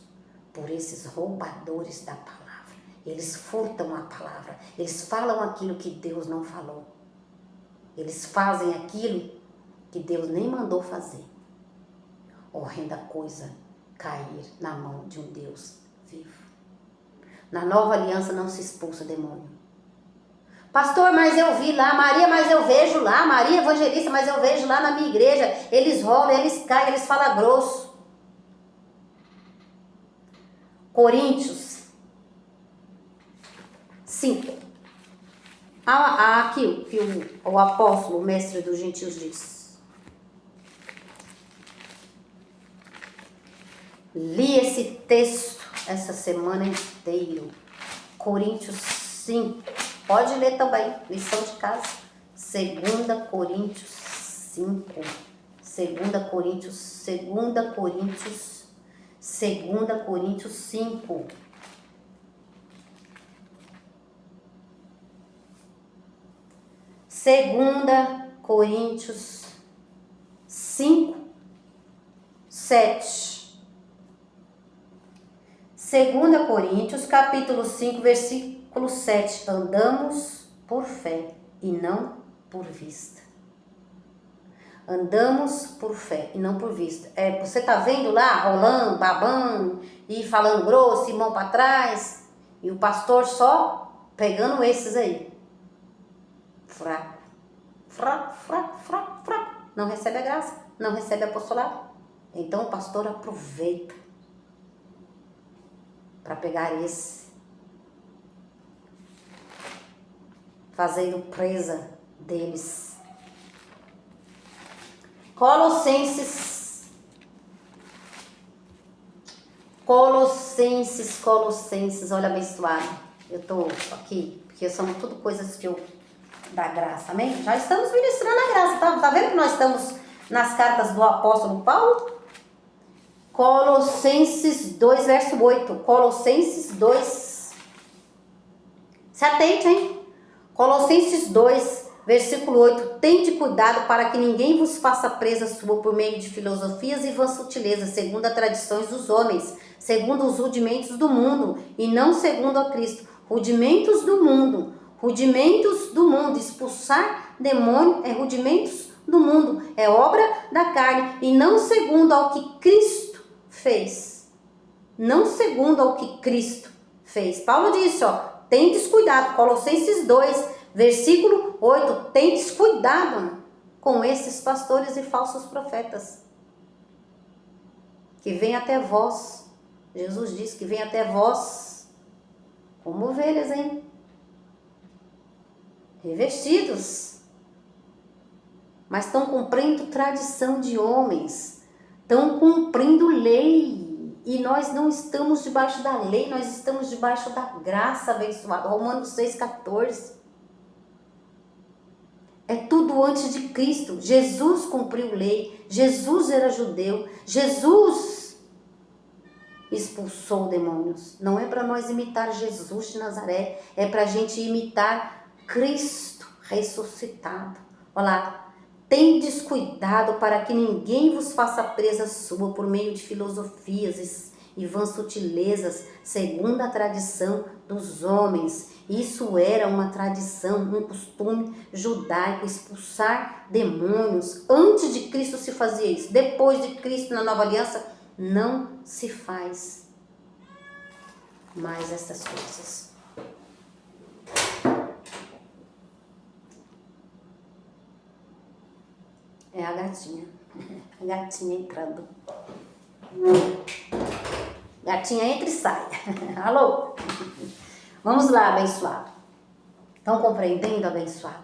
A: Por esses roubadores da palavra. Eles furtam a palavra. Eles falam aquilo que Deus não falou. Eles fazem aquilo que Deus nem mandou fazer. Horrenda coisa cair na mão de um Deus vivo. Na nova aliança não se expulsa demônio. Pastor, mas eu vi lá, Maria, mas eu vejo lá, Maria evangelista, mas eu vejo lá na minha igreja, eles rolam, eles caem, eles falam grosso. Coríntios 5. Aqui que o apóstolo, o mestre dos gentios diz. Li esse texto essa semana inteira. Coríntios 5. Pode ler também, lição de casa. 2 Coríntios 5. 2 Coríntios 5. Segunda Coríntios 5, 7. 2 Coríntios, capítulo 5, versículo 7. Andamos por fé e não por vista. Andamos por fé e não por vista. Você tá vendo lá, rolando, babando e falando grosso e mão para trás, e o pastor só pegando esses aí. Fraco. Não recebe a graça, não recebe apostolado. Então o pastor aproveita para pegar esse, fazendo presa deles. Colossenses, olha, abençoado. Eu tô aqui, porque são tudo coisas que eu, da graça, amém? Já estamos ministrando a graça, tá vendo que nós estamos nas cartas do apóstolo Paulo? Colossenses 2, verso 8. Colossenses 2. Se atente, hein? Colossenses 2, versículo 8, tende cuidado para que ninguém vos faça presa sua por meio de filosofias e vãs sutilezas, segundo as tradições dos homens, segundo os rudimentos do mundo, e não segundo a Cristo. Rudimentos do mundo, expulsar demônio é rudimentos do mundo, é obra da carne, e não segundo ao que Cristo fez. Não segundo ao que Cristo fez. Paulo disse, tendes cuidado, Colossenses 2, versículo 8, tendes cuidado com esses pastores e falsos profetas, que vêm até vós. Jesus disse que vem até vós como ovelhas, hein? Revestidos, mas estão cumprindo tradição de homens, estão cumprindo lei, e nós não estamos debaixo da lei, nós estamos debaixo da graça abençoada. Romanos 6,14. É tudo antes de Cristo. Jesus cumpriu lei, Jesus era judeu, Jesus expulsou demônios. Não é para nós imitar Jesus de Nazaré, é para a gente imitar Cristo ressuscitado. Olha lá, tendes cuidado para que ninguém vos faça presa sua por meio de filosofias e vãs sutilezas, segundo a tradição dos homens. Isso era uma tradição, um costume judaico, expulsar demônios. Antes de Cristo se fazia isso. Depois de Cristo, na nova aliança, não se faz mais essas coisas. É a gatinha. A gatinha entrando. Gatinha entra e sai. Alô? Vamos lá, abençoado. Estão compreendendo, abençoado?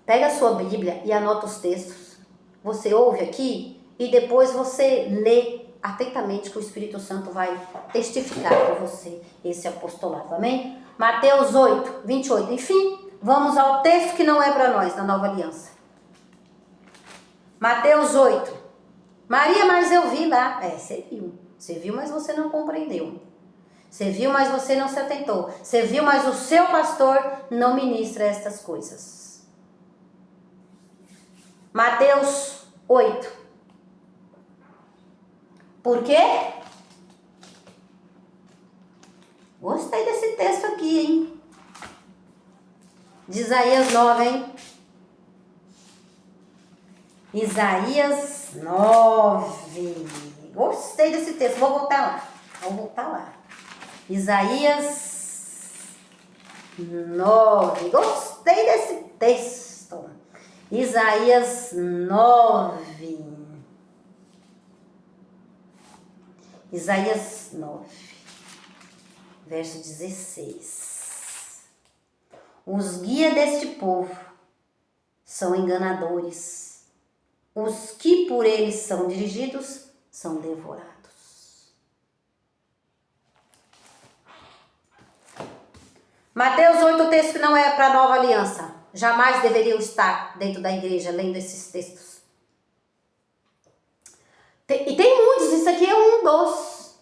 A: Pega a sua Bíblia e anota os textos. Você ouve aqui e depois você lê atentamente, que o Espírito Santo vai testificar para você esse apostolado. Amém? Mateus 8, 28. Enfim, vamos ao texto que não é para nós, na nova aliança. Mateus 8. Maria, mas eu vi lá. Você viu. Você viu, mas você não compreendeu. Você viu, mas você não se atentou. Você viu, mas o seu pastor não ministra estas coisas. Mateus 8. Por quê? Gostei desse texto aqui, hein? De Isaías 9, hein? Isaías 9. Gostei desse texto. Vou voltar lá. Isaías 9. Gostei desse texto. Isaías 9. Isaías 9. Verso 16. Os guias deste povo são enganadores. Os que por eles são dirigidos são devorados. Mateus 8, texto que não é para a nova aliança. Jamais deveriam estar dentro da igreja lendo esses textos. E tem muitos, isso aqui é um dos.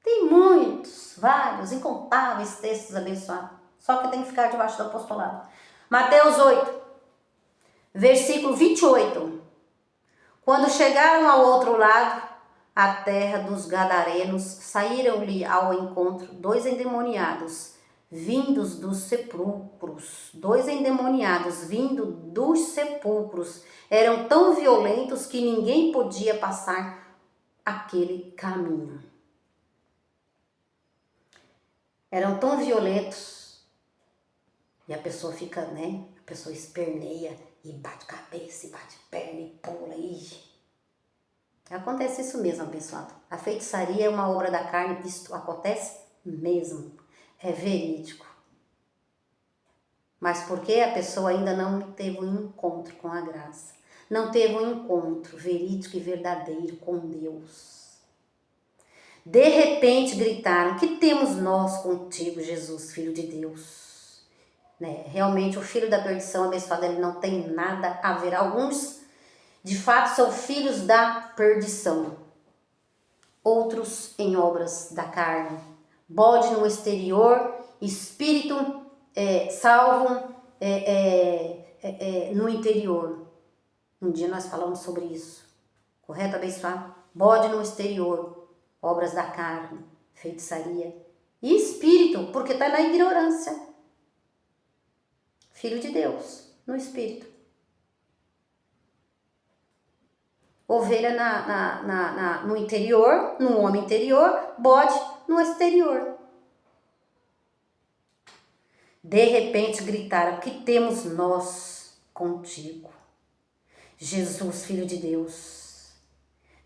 A: Tem muitos, vários, incontáveis textos abençoados. Só que tem que ficar debaixo do apostolado. Mateus 8, versículo 28. Quando chegaram ao outro lado, a terra dos Gadarenos, saíram-lhe ao encontro 2 endemoniados, vindos dos sepulcros. 2 endemoniados, vindo dos sepulcros. Eram tão violentos que ninguém podia passar aquele caminho. Eram tão violentos. E a pessoa fica, A pessoa esperneia e bate cabeça, e bate perna, e pula, Acontece isso mesmo, abençoado. A feitiçaria é uma obra da carne, isso acontece mesmo. É verídico. Mas porque a pessoa ainda não teve um encontro com a graça. Não teve um encontro verídico e verdadeiro com Deus. De repente gritaram: que temos nós contigo, Jesus, Filho de Deus? Realmente o filho da perdição, abençoado, ele não tem nada a ver. Alguns, de fato, são filhos da perdição. Outros em obras da carne. Bode no exterior, espírito salvam no interior. Um dia nós falamos sobre isso. Correto, abençoado? Bode no exterior, obras da carne, feitiçaria. E espírito, porque está na ignorância. Filho de Deus, no espírito. Ovelha no interior, no homem interior, bode no exterior. De repente gritaram: que temos nós contigo? Jesus, Filho de Deus,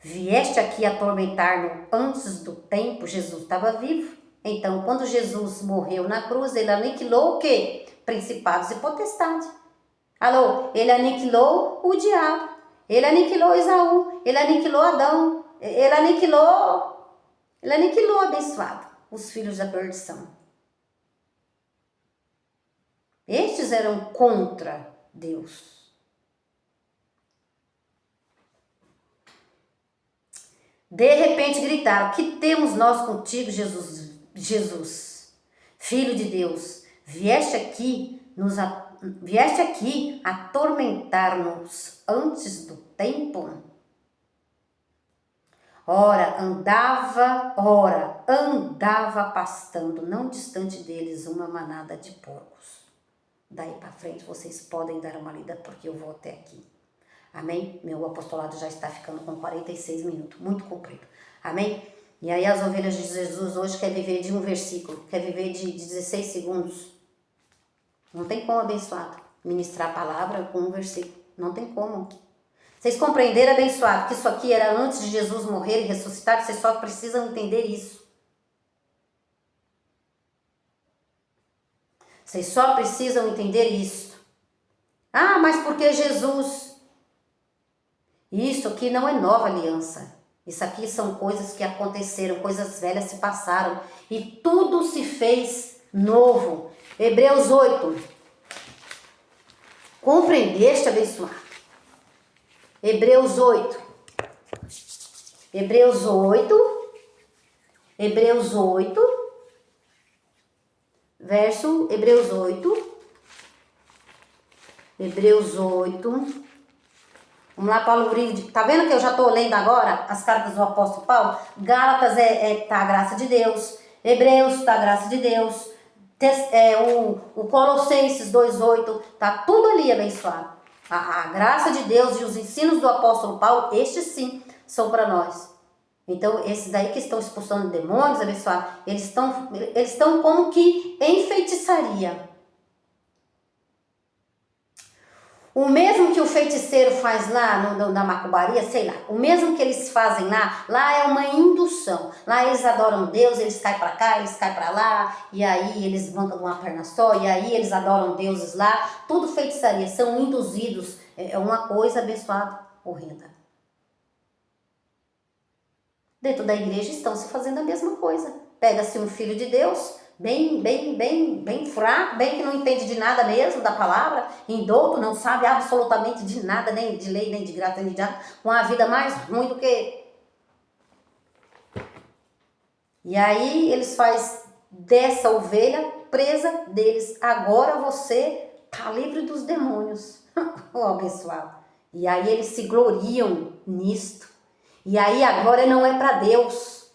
A: vieste aqui atormentar-nos antes do tempo. Jesus estava vivo. Então, quando Jesus morreu na cruz, ele aniquilou o quê? Principados e potestades. Alô? Ele aniquilou o diabo. Ele aniquilou Esaú. Ele aniquilou Adão. Ele aniquilou, abençoado, os filhos da perdição. Estes eram contra Deus. De repente gritaram: que temos nós contigo, Jesus, Filho de Deus? Vieste aqui atormentar-nos antes do tempo? Ora andava pastando, não distante deles, uma manada de porcos. Daí para frente vocês podem dar uma lida, porque eu vou até aqui. Amém? Meu apostolado já está ficando com 46 minutos, muito comprido. Amém? E aí as ovelhas de Jesus hoje quer viver de um versículo, quer viver de 16 segundos. Não tem como, abençoado, ministrar a palavra com um versículo. Não tem como. Vocês compreenderam, abençoado, que isso aqui era antes de Jesus morrer e ressuscitar? Vocês só precisam entender isso. Vocês só precisam entender isso. Ah, mas por que Jesus? Isso aqui não é nova aliança. Isso aqui são coisas que aconteceram, coisas velhas se passaram e tudo se fez novo. Hebreus 8. Compreendeste, abençoado? Hebreus 8. Hebreus 8. Hebreus 8. Verso Hebreus 8. Hebreus 8. Vamos lá, Paulo Brinde. Tá vendo que eu já estou lendo agora as cartas do apóstolo Paulo? Gálatas tá a graça de Deus. Hebreus tá a graça de Deus. O Colossenses 2:8 tá tudo ali abençoado. A graça de Deus e os ensinos do apóstolo Paulo, estes sim, são para nós. Então, esses daí que estão expulsando demônios, abençoado, eles estão como que em feitiçaria. O mesmo que o feiticeiro faz lá na macumbaria, sei lá, o mesmo que eles fazem lá é uma indução. Lá eles adoram Deus, eles caem para cá, eles caem para lá, e aí eles vão de uma perna só, e aí eles adoram deuses lá. Tudo feitiçaria, são induzidos. É uma coisa abençoada, horrenda. Dentro da igreja estão se fazendo a mesma coisa. Pega-se um filho de Deus, bem fraco, bem que não entende de nada mesmo da palavra, indouto, não sabe absolutamente de nada, nem de lei, nem de graça, nem de nada, com a vida mais ruim do que... E aí eles fazem dessa ovelha presa deles. Agora você está livre dos demônios. Oh, abençoado. E aí eles se gloriam nisto. E aí a glória não é para Deus.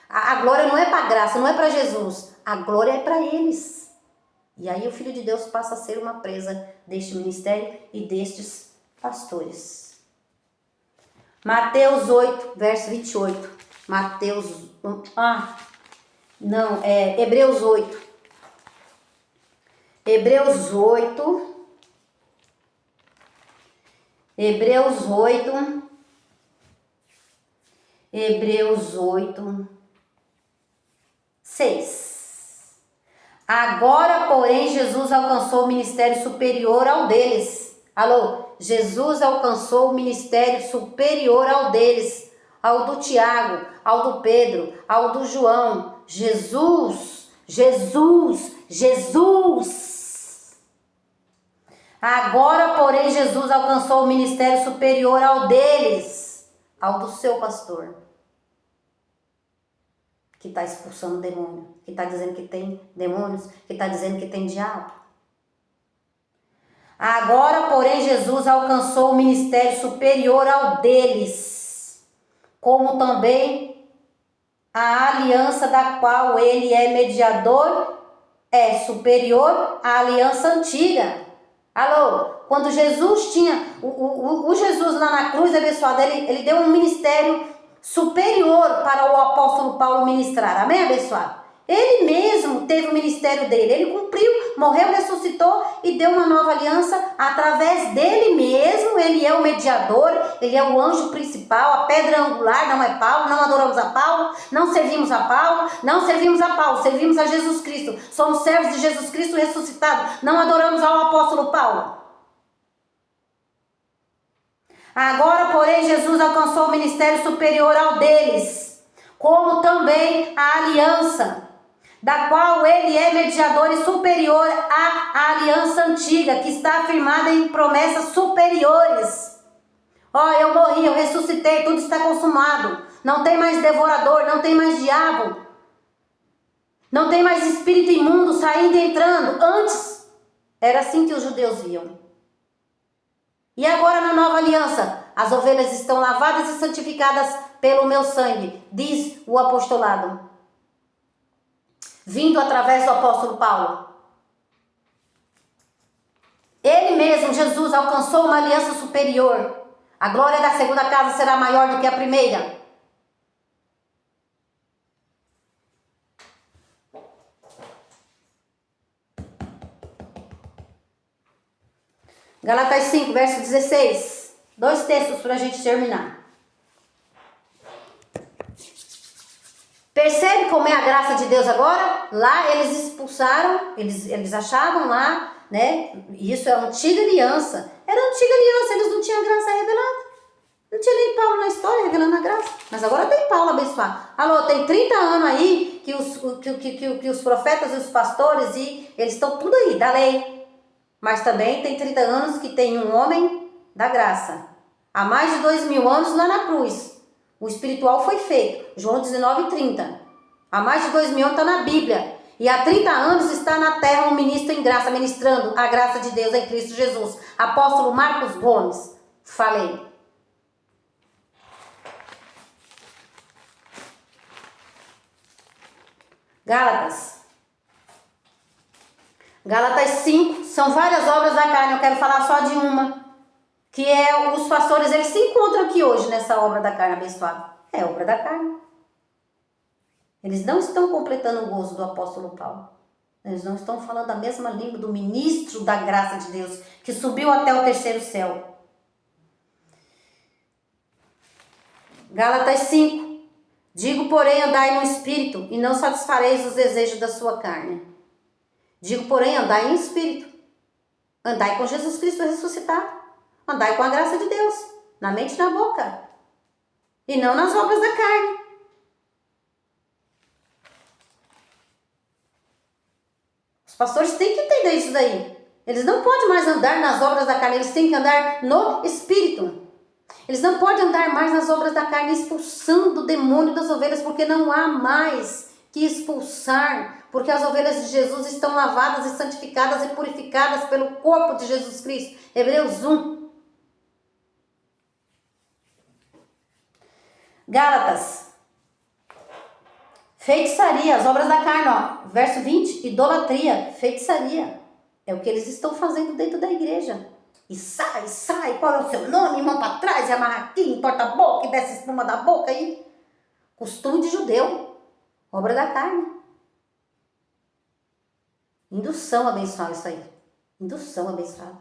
A: A glória não é para a graça, não é para Jesus. A glória é para eles. E aí o Filho de Deus passa a ser uma presa deste ministério e destes pastores. Mateus 8, verso 28. Hebreus 8. Hebreus 8. Hebreus 8. Hebreus 8, 6. Agora, porém, Jesus alcançou o ministério superior ao deles. Alô? Jesus alcançou o ministério superior ao deles. Ao do Tiago, ao do Pedro, ao do João. Jesus. Agora, porém, Jesus alcançou o ministério superior ao deles. Ao do seu pastor. que está expulsando demônio, que está dizendo que tem demônios, que está dizendo que tem diabo. Agora, porém, Jesus alcançou o ministério superior ao deles, como também a aliança da qual ele é mediador é superior à aliança antiga. Alô? Quando Jesus tinha, o Jesus lá na cruz, abençoado, ele deu um ministério superior para o apóstolo Paulo ministrar. Amém, abençoado? Ele mesmo teve o ministério dele, ele cumpriu, morreu, ressuscitou e deu uma nova aliança através dele mesmo. Ele é o mediador, ele é o anjo principal, a pedra angular. Não é Paulo, não adoramos a Paulo, não servimos a Paulo, não servimos a Paulo, servimos a Jesus Cristo. Somos servos de Jesus Cristo ressuscitado, não adoramos ao apóstolo Paulo. Agora, porém, Jesus alcançou o ministério superior ao deles, como também a aliança, da qual ele é mediador e superior à aliança antiga, que está afirmada em promessas superiores. Eu morri, eu ressuscitei, tudo está consumado. Não tem mais devorador, não tem mais diabo. Não tem mais espírito imundo saindo e entrando. Antes, era assim que os judeus viam. E agora na nova aliança, as ovelhas estão lavadas e santificadas pelo meu sangue, diz o apostolado, vindo através do apóstolo Paulo. Ele mesmo, Jesus, alcançou uma aliança superior. A glória da segunda casa será maior do que a primeira. Galatas 5, verso 16. 2 textos para a gente terminar. Percebe como é a graça de Deus agora? Lá eles expulsaram, eles achavam lá, né? Isso é a antiga aliança. Era a antiga aliança, eles não tinham a graça revelada. Não tinha nem Paulo na história revelando a graça. Mas agora tem Paulo abençoado. Alô, tem 30 anos aí que os profetas e os pastores, e eles estão tudo aí, da lei. Mas também tem 30 anos que tem um homem da graça. Há mais de 2000 anos lá na cruz. O espiritual foi feito. João 19:30. Há mais de 2000 anos está na Bíblia. E há 30 anos está na terra um ministro em graça, ministrando a graça de Deus em Cristo Jesus. Apóstolo Marcos Gomes. Falei. Gálatas 5, são várias obras da carne, eu quero falar só de uma, que é os pastores, eles se encontram aqui hoje nessa obra da carne abençoada. É obra da carne. Eles não estão completando o gozo do apóstolo Paulo. Eles não estão falando a mesma língua do ministro da graça de Deus, que subiu até o terceiro céu. Gálatas 5. Digo, porém, andai no espírito, e não satisfareis os desejos da sua carne. Digo, porém, andai em espírito. Andai com Jesus Cristo ressuscitado. Andai com a graça de Deus, na mente e na boca. E não nas obras da carne. Os pastores têm que entender isso daí. Eles não podem mais andar nas obras da carne, eles têm que andar no espírito. Eles não podem andar mais nas obras da carne, expulsando o demônio das ovelhas, porque não há mais que expulsar, porque as ovelhas de Jesus estão lavadas e santificadas e purificadas pelo corpo de Jesus Cristo. Hebreus 1. Gálatas. Feitiçaria, as obras da carne, ó. Verso 20, idolatria, feitiçaria. É o que eles estão fazendo dentro da igreja. E sai, qual é o seu nome? Mão para trás, e amarra aqui, entorta a boca e desce espuma da boca aí. Costume de judeu, obra da carne. Indução abençoada isso aí. Indução abençoada.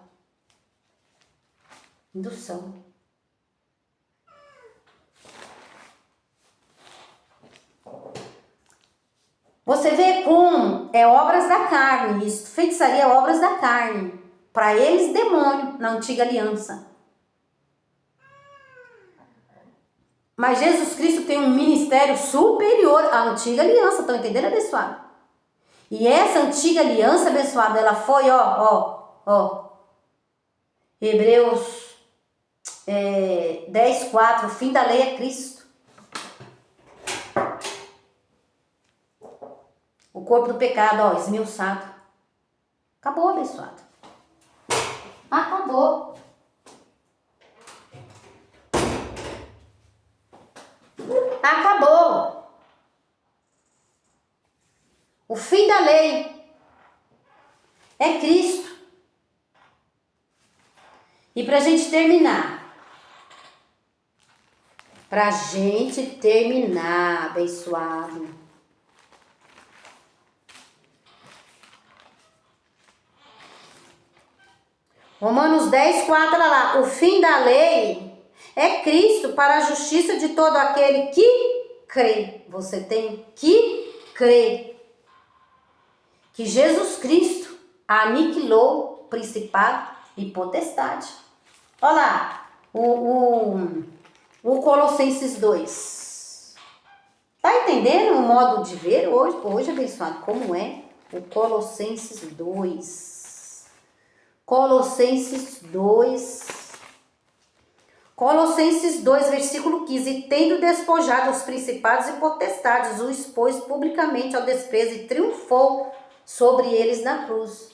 A: Indução. Você vê como é obras da carne. Isso, feitiçaria é obras da carne. Para eles, demônio, na antiga aliança. Mas Jesus Cristo tem um ministério superior à antiga aliança. Estão entendendo, abençoado? E essa antiga aliança, abençoada, ela foi, Hebreus 10:4, o fim da lei é Cristo. corpo do pecado, ó, esmiuçado. Acabou, abençoado. Acabou. Acabou. O fim da lei é Cristo. E pra gente terminar, abençoado. Romanos 10, 4, olha lá. O fim da lei é Cristo para a justiça de todo aquele que crê. Você tem que crer que Jesus Cristo aniquilou principado e potestade. Olha lá, o Colossenses 2. Tá entendendo o modo de ver hoje abençoado, como é o Colossenses 2? Colossenses 2, versículo 15. E tendo despojado os principados e potestades, o expôs publicamente ao desprezo e triunfou sobre eles na cruz.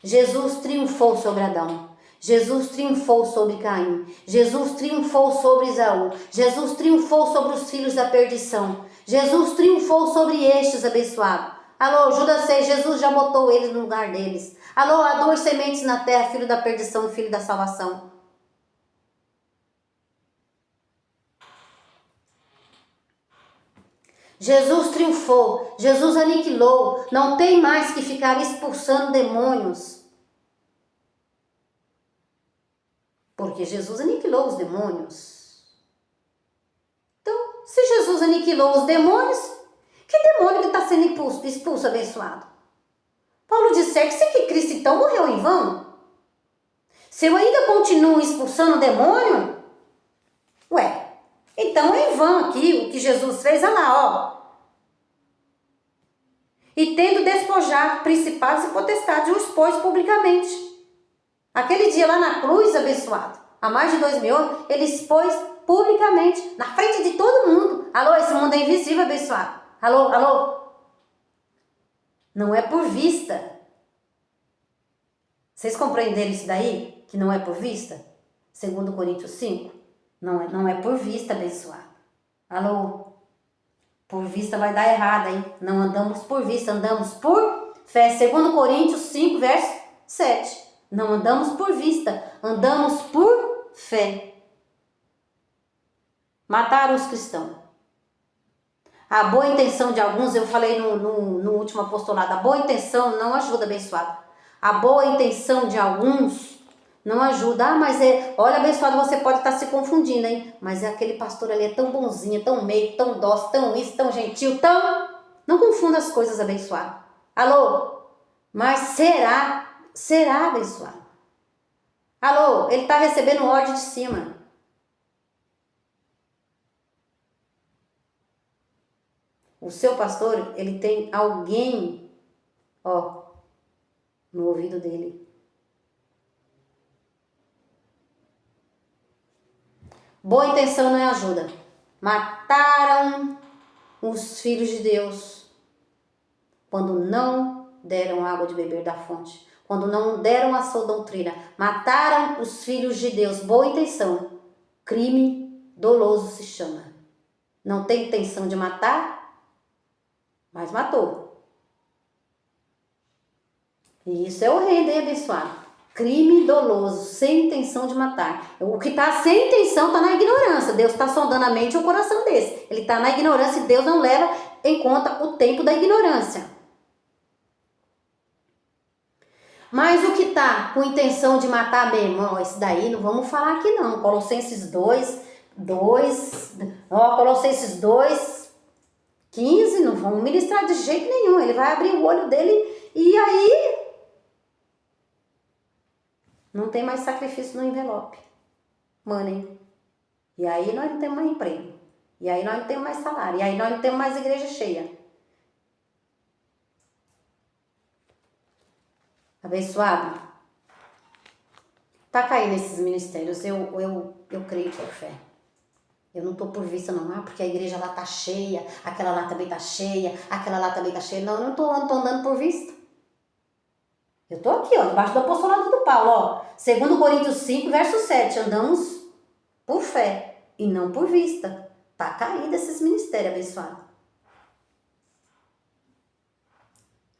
A: Jesus triunfou sobre Adão. Jesus triunfou sobre Caim. Jesus triunfou sobre Esaú. Jesus triunfou sobre os filhos da perdição. Jesus triunfou sobre estes, abençoado. Alô, Judas 6, Jesus já botou eles no lugar deles. Alô, há 2 sementes na terra, filho da perdição e filho da salvação. Jesus triunfou, Jesus aniquilou, não tem mais que ficar expulsando demônios. Porque Jesus aniquilou os demônios. Então, se Jesus aniquilou os demônios, que demônio que está sendo expulso, abençoado? Paulo disse que Cristo então morreu em vão. Se eu ainda continuo expulsando o demônio, então é em vão aqui o que Jesus fez, olha lá, ó. E tendo despojado principados e potestades, o expôs publicamente. Aquele dia lá na cruz, abençoado, há mais de 2000 anos, ele expôs publicamente, na frente de todo mundo. Alô, esse mundo é invisível, abençoado. Alô, alô. Não é por vista. Vocês compreenderam isso daí? Que não é por vista? 2 Coríntios 5. Não é por vista, abençoado. Alô. Por vista vai dar errado, hein? Não andamos por vista, andamos por fé. 2 Coríntios 5, verso 7. Não andamos por vista, andamos por fé. Mataram os cristãos. A boa intenção de alguns, eu falei no último apostolado, a boa intenção não ajuda, abençoado. A boa intenção de alguns não ajuda. Ah, mas olha, abençoado, você pode estar se confundindo, hein? Mas aquele pastor ali é tão bonzinho, tão meio, tão dócil, tão isso, tão gentil, tão... Não confunda as coisas, abençoado. Alô? Mas será, abençoado? Alô? Ele está recebendo ordem de cima. O seu pastor, ele tem alguém, ó, no ouvido dele. Boa intenção não é ajuda. Mataram os filhos de Deus quando não deram água de beber da fonte, quando não deram a sua doutrina. Mataram os filhos de Deus. Boa intenção. Crime doloso se chama. Não tem intenção de matar, mas matou. E isso é horrendo, hein, abençoado? Crime doloso, sem intenção de matar. O que está sem intenção está na ignorância. Deus está sondando a mente e o coração desse. Ele está na ignorância e Deus não leva em conta o tempo da ignorância. Mas o que está com intenção de matar mesmo, ó, esse daí não vamos falar aqui não. Colossenses 2:15, não vamos ministrar de jeito nenhum. Ele vai abrir o olho dele e aí não tem mais sacrifício no envelope. Money. E aí nós não temos mais emprego. E aí nós não temos mais salário. E aí nós não temos mais igreja cheia. Abençoado? Tá caindo esses ministérios. Eu creio por fé. Eu não estou por vista não, porque a igreja lá tá cheia, aquela lá também tá cheia, aquela lá também tá cheia. Não, eu não tô andando por vista. Eu tô aqui, ó, debaixo do apostolado do Paulo, ó. 2 Coríntios 5, verso 7. Andamos por fé e não por vista. Tá caído esses ministérios abençoados.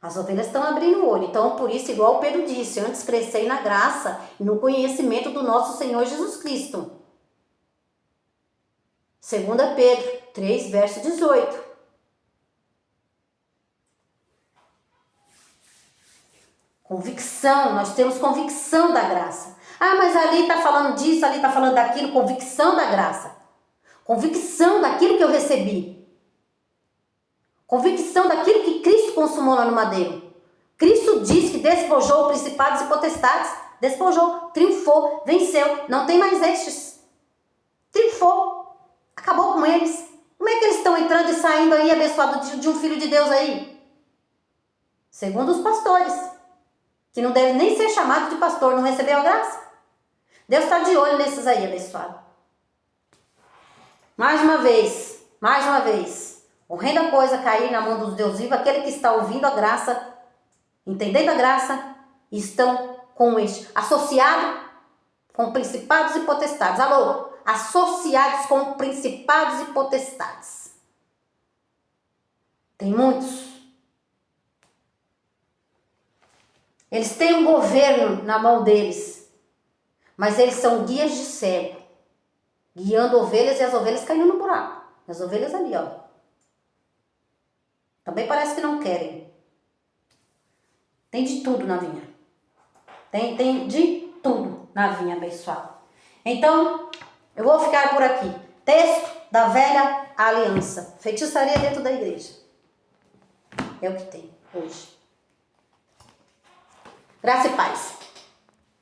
A: As ovelhas estão abrindo o olho. Então, por isso, igual o Pedro disse, antes crescei na graça e no conhecimento do nosso Senhor Jesus Cristo. 2 Pedro 3, verso 18. Convicção, nós temos convicção da graça. Ah, mas ali está falando disso, ali está falando daquilo, convicção da graça. Convicção daquilo que eu recebi. Convicção daquilo que Cristo consumou lá no madeiro. Cristo diz que despojou principados e potestades. Despojou, triunfou, venceu. Não tem mais estes. Triunfou. Acabou com eles. Como é que eles estão entrando e saindo aí, abençoados de um filho de Deus aí? Segundo os pastores, que não deve nem ser chamado de pastor, não recebeu a graça. Deus está de olho nesses aí, abençoado. Mais uma vez, horrenda coisa cair na mão dos Deus vivos, aquele que está ouvindo a graça, entendendo a graça, estão com este, associado com principados e potestades. Alô? Associados com principados e potestades. Tem muitos. Eles têm um governo na mão deles, mas eles são guias de cego, guiando ovelhas e as ovelhas caindo no buraco. As ovelhas ali, ó. Também parece que não querem. Tem de tudo na vinha. Tem de tudo na vinha, abençoado. Então, eu vou ficar por aqui. Texto da velha aliança. Feitiçaria dentro da igreja. É o que tem hoje. Graça e paz.